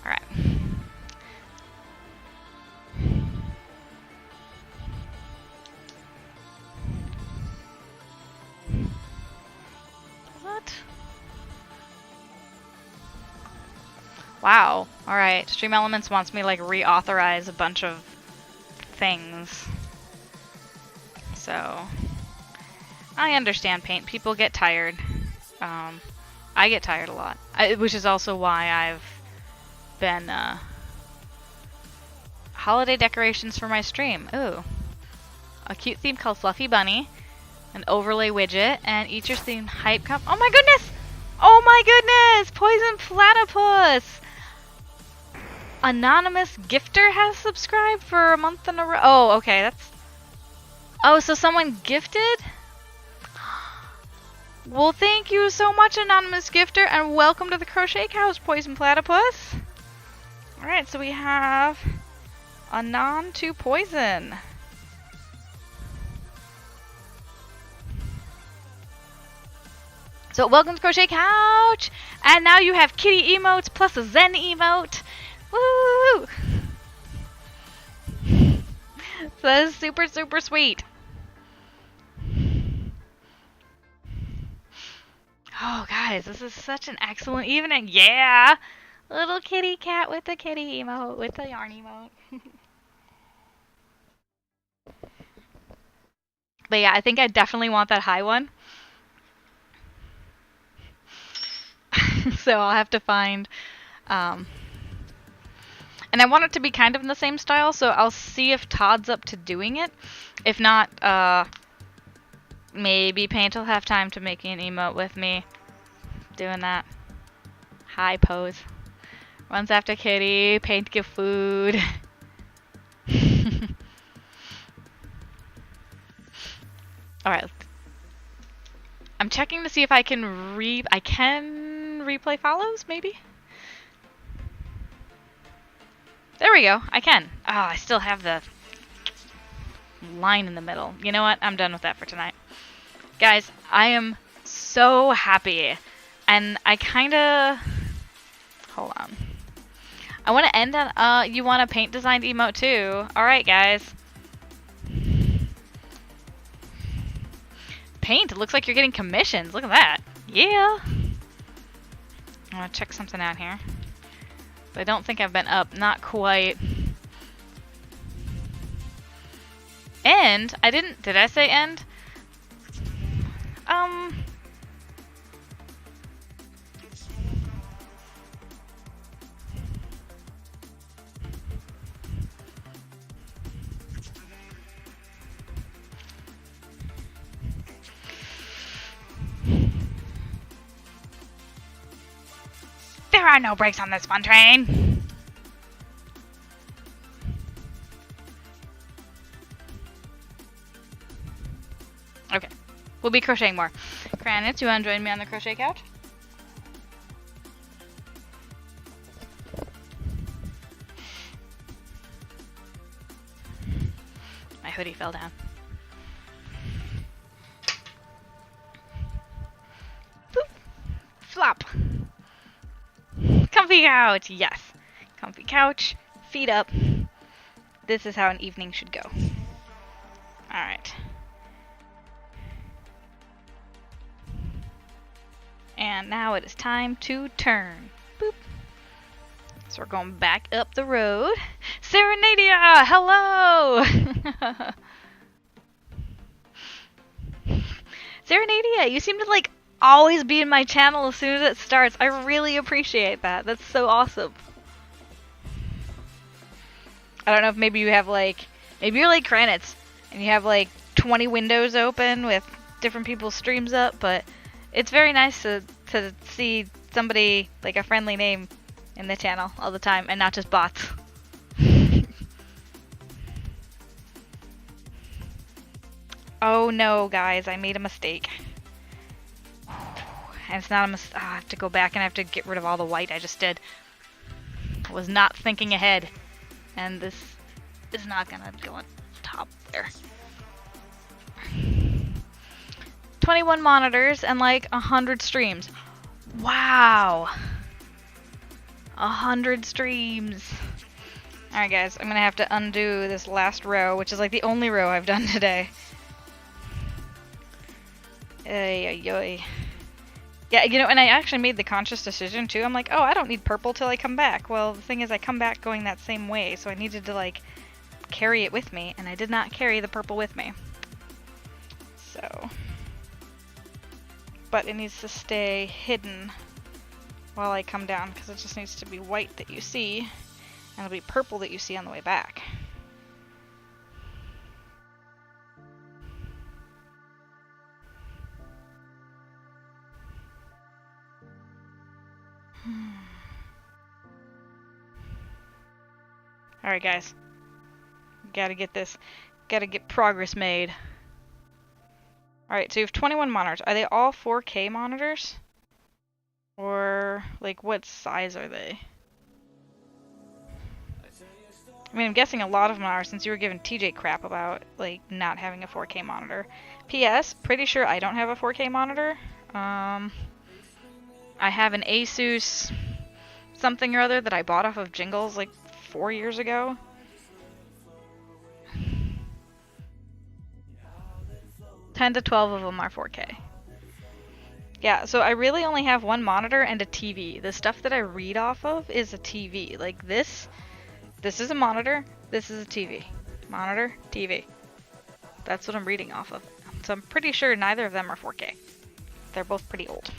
Speaker 1: Alright. What? Wow. Alright. Stream Elements wants me like reauthorize a bunch of things. So, I understand paint. People get tired. I get tired a lot. Which is also why I've been, holiday decorations for my stream. Ooh. A cute theme called Fluffy Bunny. An overlay widget. And each year's themed hype cup. Oh my goodness! Oh my goodness! Poison Platypus! Anonymous Gifter has subscribed for a month in a row. Oh, okay, that's... Oh, so someone gifted? Well, thank you so much, Anonymous Gifter, and welcome to the Crochet Couch, Poison Platypus. Alright, so we have Anon to Poison. So welcome to Crochet Couch! And now you have kitty emotes plus a Zen emote. Woo! So that is super, super sweet. Oh, guys, this is such an excellent evening. Yeah! Little kitty cat with the kitty emote, with the yarn emote. But yeah, I think I definitely want that high one. So I'll have to find... And I want it to be kind of in the same style, so I'll see if Todd's up to doing it. If not, maybe Paint will have time to make an emote with me doing that high pose. Runs after kitty, Paint give food. Alright. I'm checking to see if I can replay follows, maybe? There we go. I can. Oh, I still have the line in the middle. You know what? I'm done with that for tonight. Guys, I am so happy. And I kind of... Hold on. I want to end on... you want a paint designed emote too. Alright, guys. Paint, it looks like you're getting commissions. Look at that. Yeah. I want to check something out here. I don't think I've been up. Not quite. End? I didn't... Did I say end? There are no brakes on this fun train. Okay. We'll be crocheting more. Kranitz, you want to join me on the crochet couch? My hoodie fell down. Boop. Flop. Comfy couch, yes. Comfy couch, feet up. This is how an evening should go. Alright. And now it is time to turn. Boop. So we're going back up the road. Serenadia, hello! Serenadia, you seem to like always be in my channel as soon as it starts. I really appreciate that. That's so awesome. I don't know if maybe you have like... Maybe you're like Kranitz and you have like 20 windows open with different people's streams up, but it's very nice to see somebody, like a friendly name in the channel all the time and not just bots. Oh no, guys, I made a mistake. And it's not a mistake. Oh, I have to go back and I have to get rid of all the white I just did. I was not thinking ahead. And this is not gonna go on top there. 21 monitors and like 100 streams. Wow. 100 streams. Alright guys, I'm gonna have to undo this last row, which is like the only row I've done today. Ay, ay, ay. Yeah, you know, and I actually made the conscious decision too. I'm like, oh, I don't need purple till I come back. Well, the thing is I come back going that same way, so I needed to like carry it with me, and I did not carry the purple with me. So, but it needs to stay hidden while I come down, because it just needs to be white that you see, and it'll be purple that you see on the way back. Alright guys, gotta get this, gotta get progress made. Alright, so you have 21 monitors. Are they all 4K monitors? Or, like, what size are they? I mean, I'm guessing a lot of them are, since you were giving TJ crap about, like, not having a 4K monitor. P.S. Pretty sure I don't have a 4K monitor. I have an Asus something or other that I bought off of Jingles, like, 4 years ago. $10 to $12 of them are 4K. Yeah, so I really only have one monitor and a TV. The stuff that I read off of is a TV. Like this is a monitor, this is a TV. Monitor, TV. That's what I'm reading off of. So I'm pretty sure neither of them are 4K. They're both pretty old.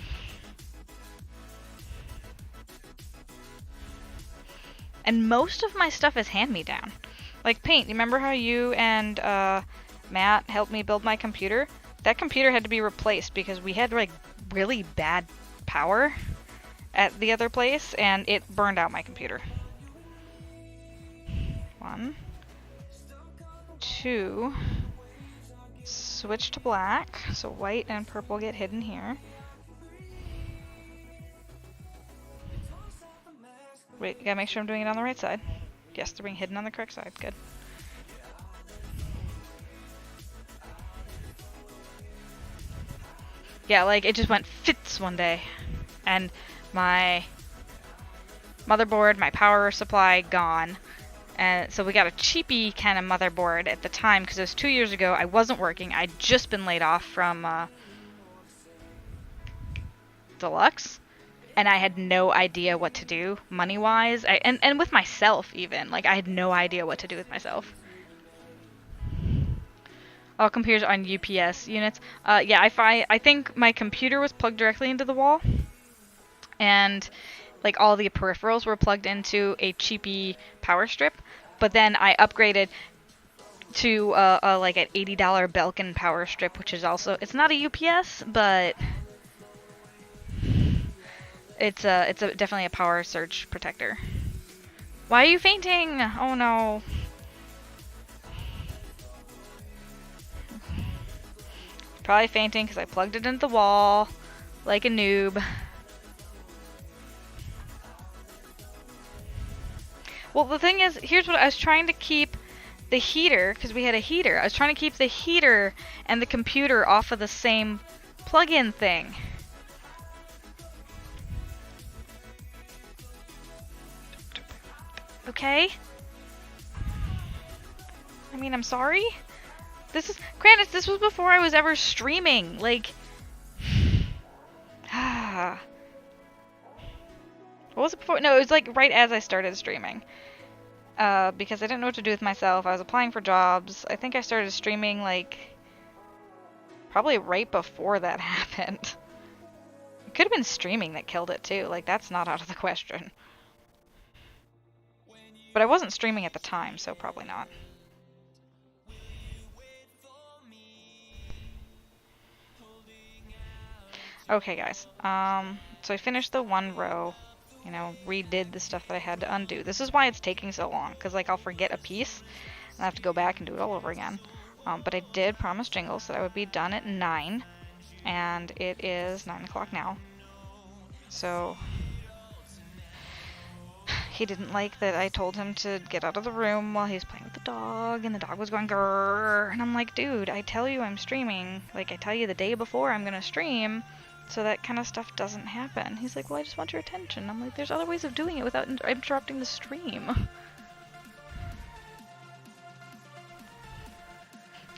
Speaker 1: And most of my stuff is hand-me-down. Like paint, you remember how you and Matt helped me build my computer? That computer had to be replaced because we had like really bad power at the other place and it burned out my computer. 1, 2, switch to black, so white and purple get hidden here. Wait, you gotta make sure I'm doing it on the right side. Yes, they're being hidden on the correct side. Good. Yeah, like it just went fits one day. And my motherboard, my power supply, gone. And so we got a cheapy kind of motherboard at the time because it was 2 years ago. I wasn't working. I'd just been laid off from Deluxe. And I had no idea what to do money-wise, and with myself even. Like, I had no idea what to do with myself. All computers on UPS units. Yeah, I think my computer was plugged directly into the wall. And, like, all the peripherals were plugged into a cheapy power strip. But then I upgraded to, like, an $80 Belkin power strip, which is also... It's not a UPS, but... It's definitely a power surge protector. Why are you fainting? Oh no. Probably fainting because I plugged it into the wall like a noob. Well, the thing is, here's what I was trying to keep the heater, because we had a heater. I was trying to keep the heater and the computer off of the same plug-in thing. Okay? I mean, I'm sorry? Granted, this was before I was ever streaming, like... What was it before? No, it was like right as I started streaming. Because I didn't know what to do with myself. I was applying for jobs. I think I started streaming, like... Probably right before that happened. It could have been streaming that killed it, too. Like, that's not out of the question. But I wasn't streaming at the time, so probably not. Okay, guys. So I finished the one row. You know, redid the stuff that I had to undo. This is why it's taking so long, because, like, I'll forget a piece, and I have to go back and do it all over again. But I did promise Jingles that I would be done at 9, and it is 9 o'clock now. So... He didn't like that I told him to get out of the room while he was playing with the dog, and the dog was going grrr, and I'm like, dude, I tell you I'm streaming. Like, I tell you the day before I'm gonna stream, so that kind of stuff doesn't happen. He's like, well, I just want your attention. I'm like, there's other ways of doing it without interrupting the stream. I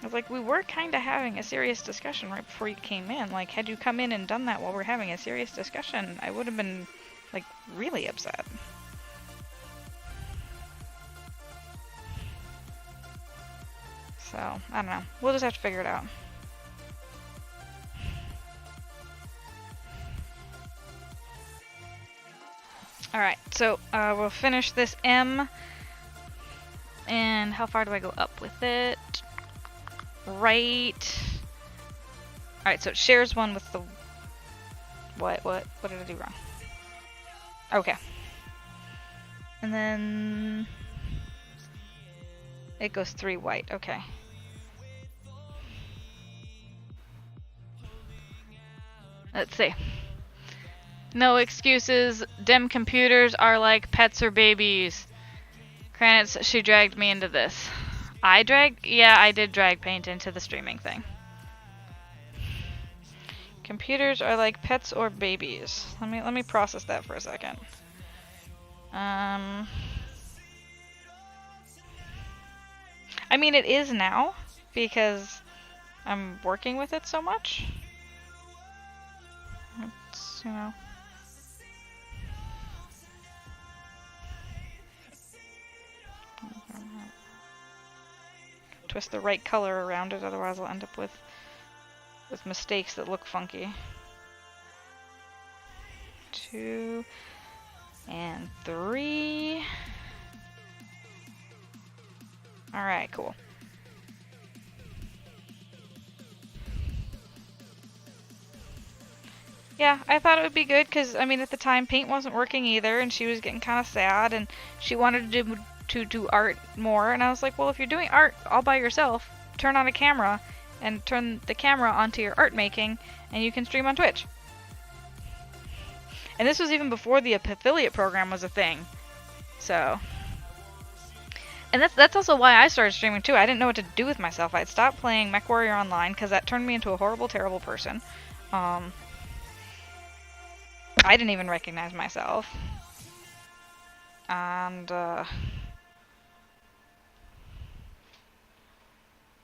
Speaker 1: was like, we were kind of having a serious discussion right before you came in. Like, had you come in and done that while we're having a serious discussion, I would have been, like, really upset. So, I don't know. We'll just have to figure it out. Alright, so we'll finish this M. And how far do I go up with it? Right. Alright, so it shares one with the... What did I do wrong? Okay. And then... It goes 3 white, okay. Let's see. No excuses. Dem computers are like pets or babies. Granted, she dragged me into this. Yeah, I did drag Paint into the streaming thing. Computers are like pets or babies. Let me process that for a second. I mean, it is now because I'm working with it so much. It's, you know. Twist the right color around it, otherwise I'll end up with mistakes that look funky. 2 and 3. Alright, cool. Yeah, I thought it would be good because, I mean, at the time Paint wasn't working either and she was getting kind of sad and she wanted to do art more, and I was like, well, if you're doing art all by yourself, turn on a camera and turn the camera onto your art making and you can stream on Twitch. And this was even before the affiliate program was a thing. So, and that's also why I started streaming too. I didn't know what to do with myself. I'd stopped playing MechWarrior Online because that turned me into a horrible, terrible person. I didn't even recognize myself. And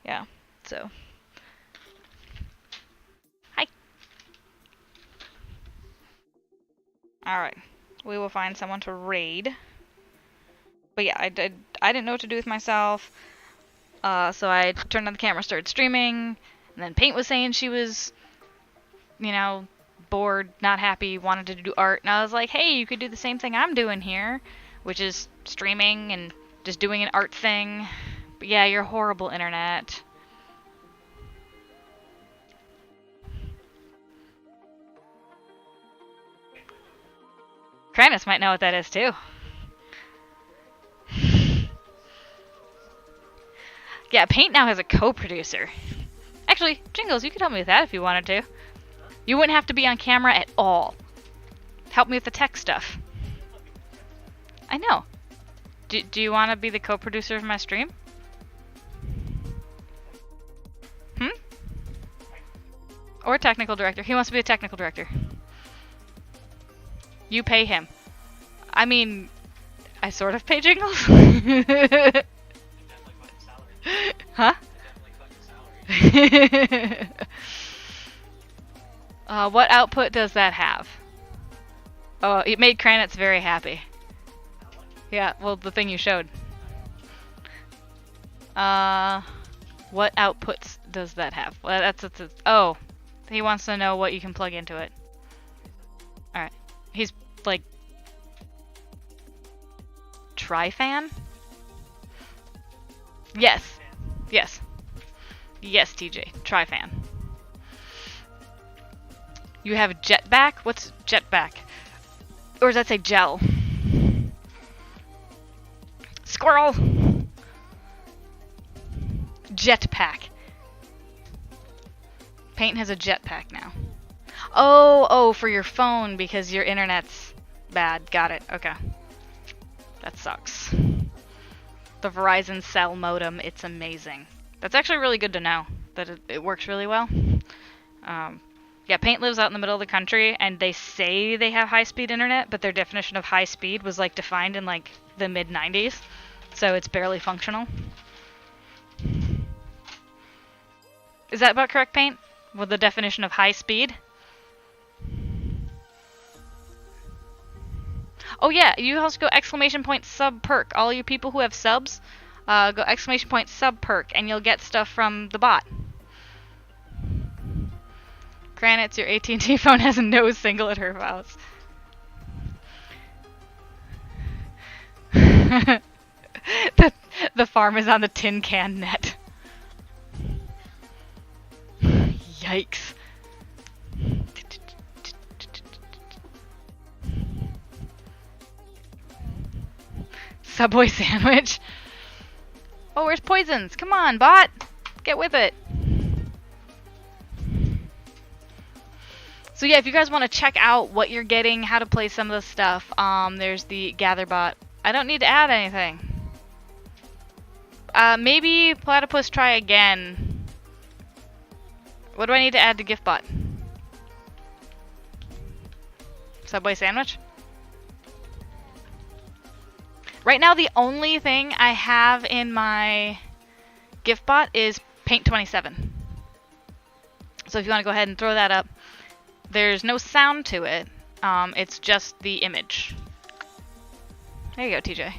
Speaker 1: yeah, so. Hi. Alright. We will find someone to raid. But yeah, I didn't know what to do with myself. So I turned on the camera, started streaming, and then Paint was saying she was, you know, bored, not happy, wanted to do art, and I was like, hey, you could do the same thing I'm doing here, which is streaming and just doing an art thing. But yeah, you're horrible, internet. Kranus might know what that is too. Yeah, Paint now has a co-producer. Actually, Jingles, you could help me with that if you wanted to. You wouldn't have to be on camera at all. Help me with the tech stuff. I know. Do you want to be the co-producer of my stream? Or technical director. He wants to be a technical director. You pay him. I mean, I sort of pay Jingles. Huh? What output does that have? Oh, it made Kranitz very happy. Yeah, well, the thing you showed. What outputs does that have? Well, that's oh, he wants to know what you can plug into it. Alright. He's, like... Tri-fan? Yes. Yes. Yes, TJ. Tri-fan. You have jetback? What's jetback? Or does that say gel? Squirrel! Jetpack. Paint has a jetpack now. Oh, for your phone because your internet's bad. Got it. Okay. That sucks. The Verizon cell modem, it's amazing. That's actually really good to know that it works really well. Yeah, Paint lives out in the middle of the country, and they say they have high-speed internet, but their definition of high speed was like defined in like the mid-90s, so it's barely functional. Is that about correct, Paint? With the definition of high speed? Oh yeah, you also go !! Sub perk. All you people who have subs, go exclamation point sub perk, and you'll get stuff from the bot. Granted, your AT&T phone has no single at her house. The farm is on the tin can net. Yikes. Subway sandwich. Oh, where's Poisons? Come on, bot. Get with it. So yeah, if you guys want to check out what you're getting, how to play some of the stuff, there's the gather bot. I don't need to add anything. Maybe Platypus try again. What do I need to add to gift bot? Subway sandwich? Right now, the only thing I have in my gift bot is Paint 27. So if you want to go ahead and throw that up, there's no sound to it. It's just the image. There you go, TJ.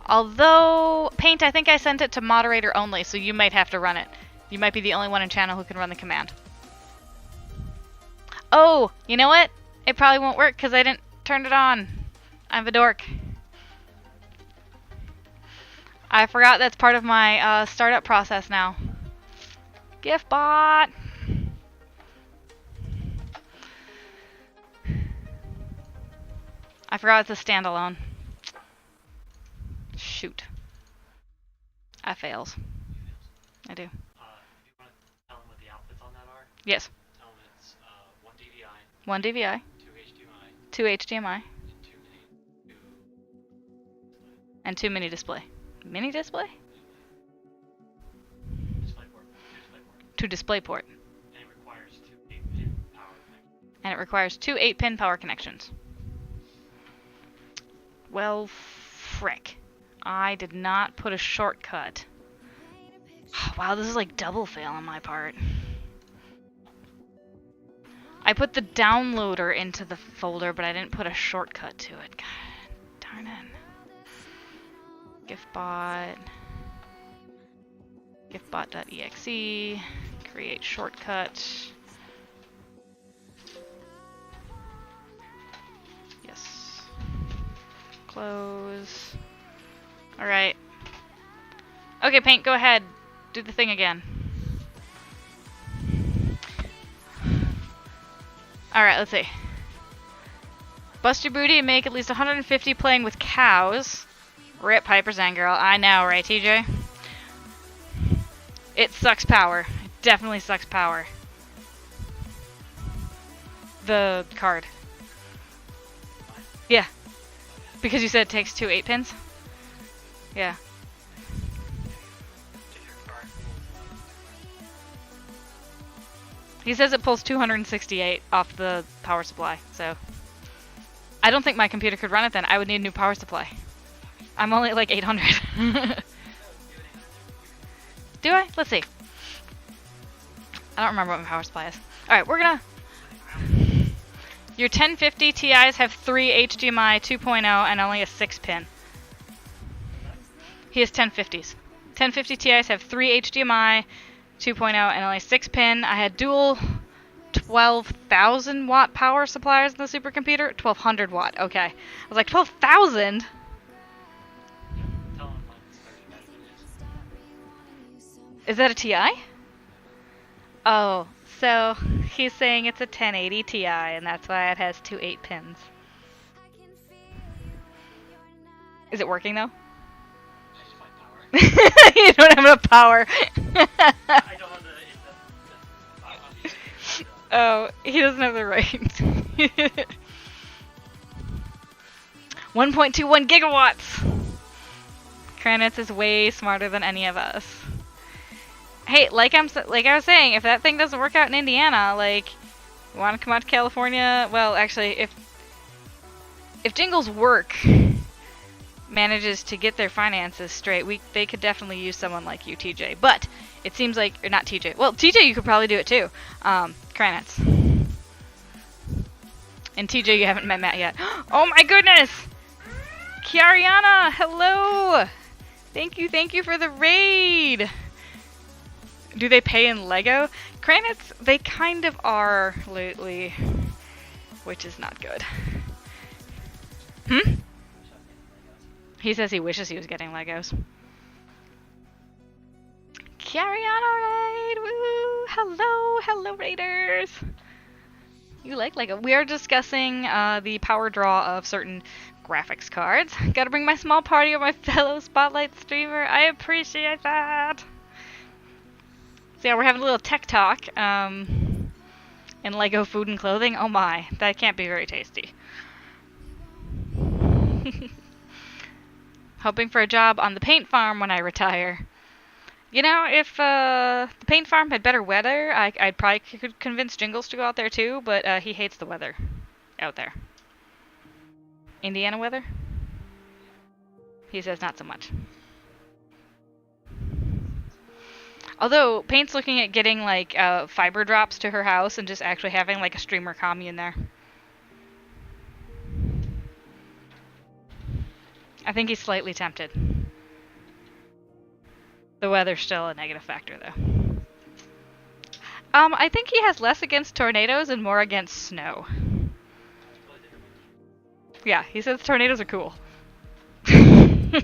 Speaker 1: Although, Paint, I think I sent it to moderator only, so you might have to run it. You might be the only one in channel who can run the command. Oh, you know what? It probably won't work because I didn't turn it on. I'm a dork. I forgot that's part of my startup process now. Gift bot! I forgot it's a standalone. Shoot. I fails. I do.
Speaker 2: If you want to tell them what the outputs on that are?
Speaker 1: Yes.
Speaker 2: Tell them it's
Speaker 1: 1
Speaker 2: 1 DVI,
Speaker 1: DVI,
Speaker 2: 2 HDMI,
Speaker 1: 2 HDMI, and 2 mini display. Mini display?
Speaker 2: DisplayPort.
Speaker 1: 2 DisplayPort.
Speaker 2: And it requires 2 8-pin power connections.
Speaker 1: And it requires 2 8-pin power connections. Well, frick. I did not put a shortcut. Wow, this is like double fail on my part. I put the downloader into the folder, but I didn't put a shortcut to it. God darn it. Giftbot. Giftbot.exe. Create shortcut. Yes. Close. Alright. Okay, Paint, go ahead. Do the thing again. Alright, let's see. Bust your booty and make at least 150 playing with cows. Rip Piper Zangirl. I know, right, TJ? It sucks power. It definitely sucks power. The card. Yeah. Because you said it takes 2 8-pins? Yeah. He says it pulls 268 off the power supply, so... I don't think my computer could run it then. I would need a new power supply. I'm only at like 800. Do I? Let's see. I don't remember what my power supply is. Alright, we're gonna... Your 1050 Ti's have 3 HDMI 2.0 and only a 6-pin. He has 1050s. 1050 Ti's have 3 HDMI 2.0 and only 6-pin. I had dual 12,000 watt power suppliers in the supercomputer. 1200 watt. Okay. I was like, 12,000? Is that a TI? Oh, so he's saying it's a 1080 Ti, and that's why it has 2 8-pins. Is it working though? You don't have enough power.
Speaker 2: I don't have the
Speaker 1: Oh, he doesn't have the right. 1.21 gigawatts! Kranitz is way smarter than any of us. Hey, like I was saying, if that thing doesn't work out in Indiana, like, you want to come out to California? Well, actually, if Jingles Work manages to get their finances straight, they could definitely use someone like you, TJ. But it seems like, or not TJ. Well, TJ, you could probably do it too. Kranitz. And TJ, you haven't met Matt yet. Oh my goodness! Kiariana, hello! Thank you for the raid! Do they pay in Lego? Granite, they kind of are lately, which is not good. He says he wishes he was getting Legos. Kiariana raid! Woo! Hello raiders! You like Lego? We are discussing the power draw of certain graphics cards. Gotta bring my small party of my fellow Spotlight streamer. I appreciate that. So yeah, we're having a little tech talk. In Lego food and clothing. Oh my, that can't be very tasty. Hoping for a job on the paint farm when I retire. You know, if the paint farm had better weather, I'd probably could convince Jingles to go out there too, but he hates the weather out there. Indiana weather? He says not so much. Although, Paint's looking at getting, like, fiber drops to her house and just actually having, like, a streamer commune there. I think he's slightly tempted. The weather's still a negative factor, though. I think he has less against tornadoes and more against snow. Yeah, he says tornadoes are cool. It's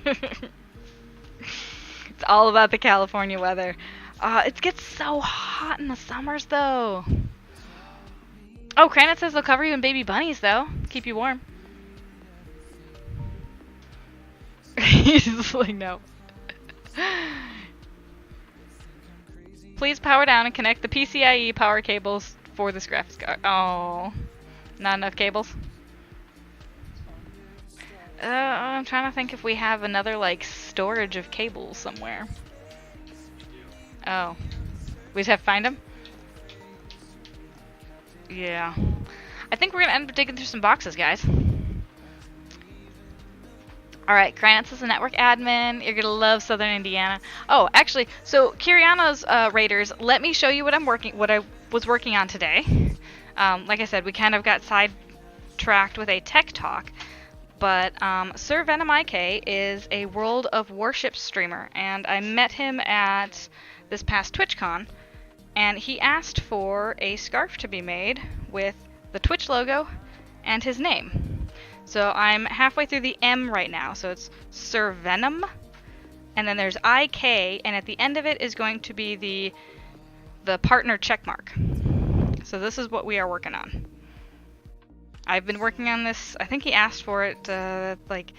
Speaker 1: all about the California weather. It gets so hot in the summers, though. Oh, Granite says they'll cover you in baby bunnies, though. Keep you warm. He's just like, no. Please power down and connect the PCIe power cables for this graphics card. Oh, not enough cables? I'm trying to think if we have another, like, storage of cables somewhere. Oh. We just have to find them? Yeah. I think we're gonna end up digging through some boxes, guys. Alright, Granite is a network admin. You're gonna love Southern Indiana. Oh, actually, so Kiriana's raiders, let me show you what I was working on today. Like I said, we kind of got sidetracked with a tech talk. But Sir Venom IK is a World of Warships streamer, and I met him at this past TwitchCon, and he asked for a scarf to be made with the Twitch logo and his name. So I'm halfway through the M right now, so it's Sir Venom, and then there's IK, and at the end of it is going to be the partner checkmark. So this is what we are working on. I've been working on this, I think he asked for it like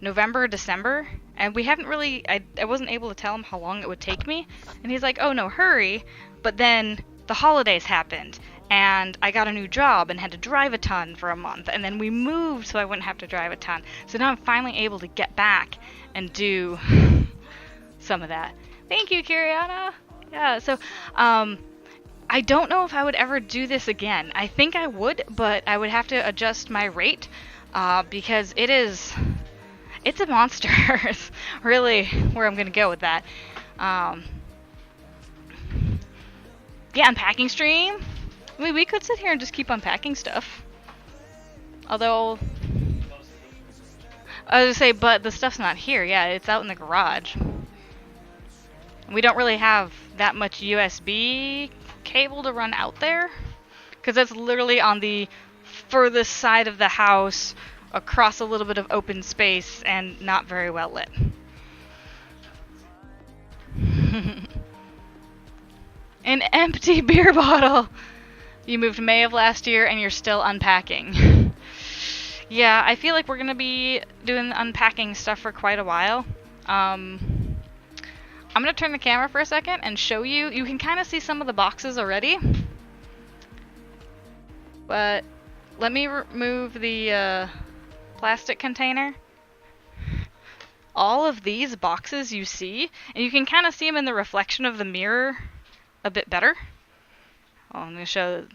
Speaker 1: November, December, and we haven't really, I wasn't able to tell him how long it would take me, and he's like, oh no, hurry, but then the holidays happened, and I got a new job and had to drive a ton for a month, and then we moved so I wouldn't have to drive a ton, so now I'm finally able to get back and do some of that. Thank you, Kiriana! Yeah, so, I don't know if I would ever do this again. I think I would, but I would have to adjust my rate because it's a monster. It's really where I'm going to go with that. Yeah, unpacking stream. I mean, we could sit here and just keep unpacking stuff. Although, I was going to say, but the stuff's not here. Yeah, it's out in the garage. We don't really have that much USB cable to run out there, because that's literally on the furthest side of the house across a little bit of open space and not very well lit. An empty beer bottle! You moved May of last year and you're still unpacking. Yeah, I feel like we're gonna be doing the unpacking stuff for quite a while. I'm going to turn the camera for a second and show you. You can kind of see some of the boxes already. But let me remove the plastic container. All of these boxes you see, and you can kind of see them in the reflection of the mirror a bit better. Oh, I'm going to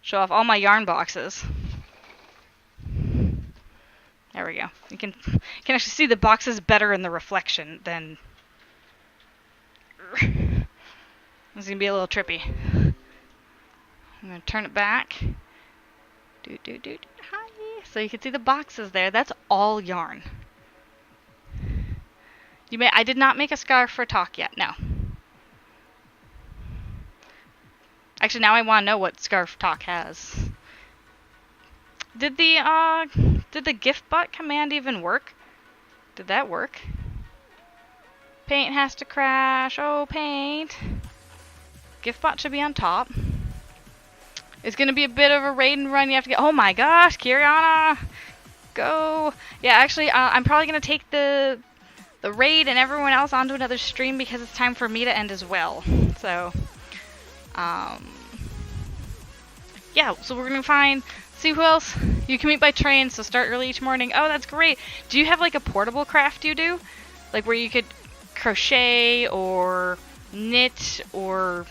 Speaker 1: show off all my yarn boxes. There we go. You can actually see the boxes better in the reflection than... This is going to be a little trippy. I'm going to turn it back. Hi. so you can see the boxes there. That's all yarn. I did not make a scarf for talk yet, no. Actually, now I want to know what scarf talk has. Did the gift bot command even work? Did that work? Paint has to crash. Oh, paint. Gift bot should be on top. It's gonna be a bit of a raid and run. You have to get. Oh my gosh, Kiriana, go! Yeah, actually, I'm probably gonna take the raid and everyone else onto another stream because it's time for me to end as well. So, yeah. So we're gonna see who else. You can meet by train, so start early each morning. Oh, that's great. Do you have like a portable craft you do, like where you could crochet or knit, or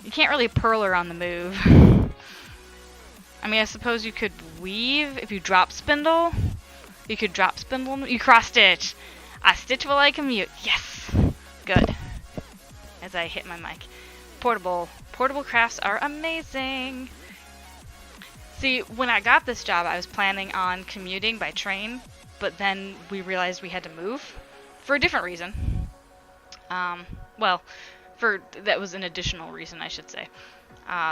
Speaker 1: you can't really purler on the move? I mean, I suppose you could weave if you drop spindle. You could drop spindle. You cross stitch. I stitch while I commute. Yes. Good. As I hit my mic. Portable crafts are amazing. See, when I got this job, I was planning on commuting by train, but then we realized we had to move for a different reason. Well, that was an additional reason, I should say.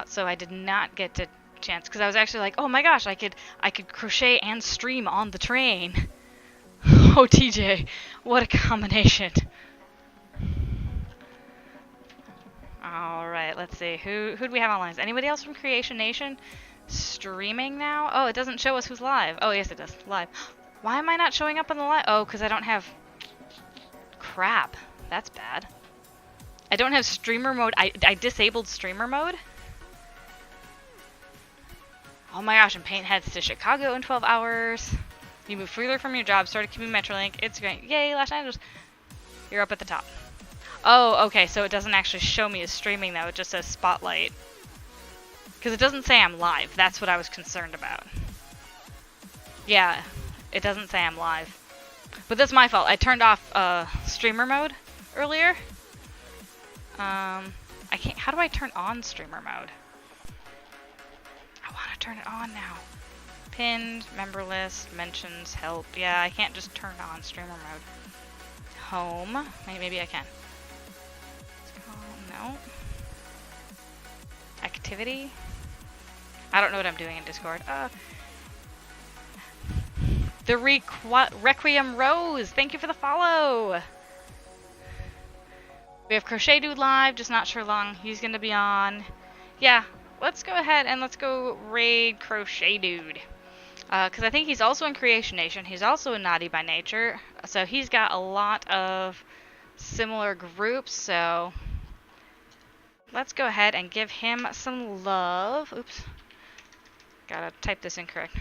Speaker 1: So I did not get to chance because I was actually like, oh my gosh, I could crochet and stream on the train. Oh, TJ, what a combination. All right, let's see. Who do we have online? Is anybody else from Creation Nation streaming now? Oh, it doesn't show us who's live. Oh, yes, it does. Live. Why am I not showing up on the live? Oh, because I don't have... Crap. That's bad. I don't have streamer mode. I disabled streamer mode. Oh my gosh, and Paint heads to Chicago in 12 hours. You move further from your job, started commuting Metrolink. It's great. Yay, Los Angeles. You're up at the top. Oh, okay, so it doesn't actually show me as streaming, though. It just says Spotlight. Because it doesn't say I'm live. That's what I was concerned about. Yeah, it doesn't say I'm live. But that's my fault. I turned off streamer mode earlier. I can't... How do I turn on streamer mode? I want to turn it on now. Pinned, member list, mentions, help. Yeah, I can't just turn on streamer mode. Home. Maybe I can. No. Activity. I don't know what I'm doing in Discord. The Requiem Rose. Thank you for the follow. We have Crochet Dude live, just not sure long he's gonna be on. Yeah, let's go ahead and let's go raid Crochet Dude. Because I think he's also in Creation Nation. He's also in Naughty by Nature. So he's got a lot of similar groups. So let's go ahead and give him some love. Oops. Gotta type this incorrect.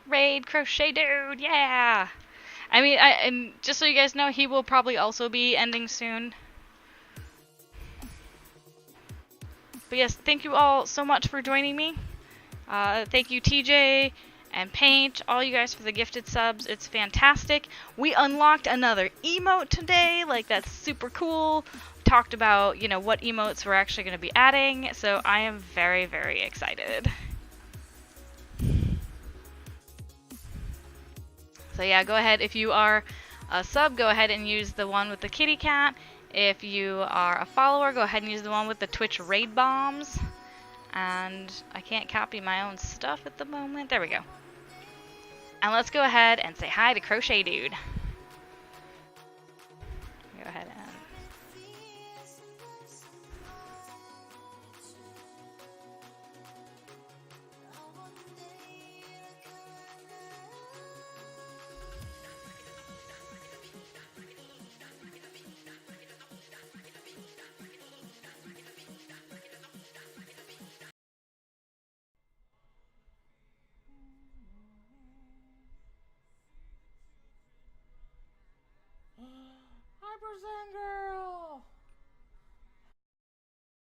Speaker 1: Raid Crochet Dude, yeah! I mean, and just so you guys know, he will probably also be ending soon. But yes, thank you all so much for joining me. Thank you TJ and Paint, all you guys for the gifted subs. It's fantastic. We unlocked another emote today. Like, that's super cool. Talked about, you know, what emotes we're actually going to be adding. So I am very, very excited. So yeah, go ahead. If you are a sub, go ahead and use the one with the kitty cat. If you are a follower, go ahead and use the one with the Twitch raid bombs. And I can't copy my own stuff at the moment. There we go. And let's go ahead and say hi to Crochet Dude. Go ahead and...
Speaker 3: Hyper Zanger!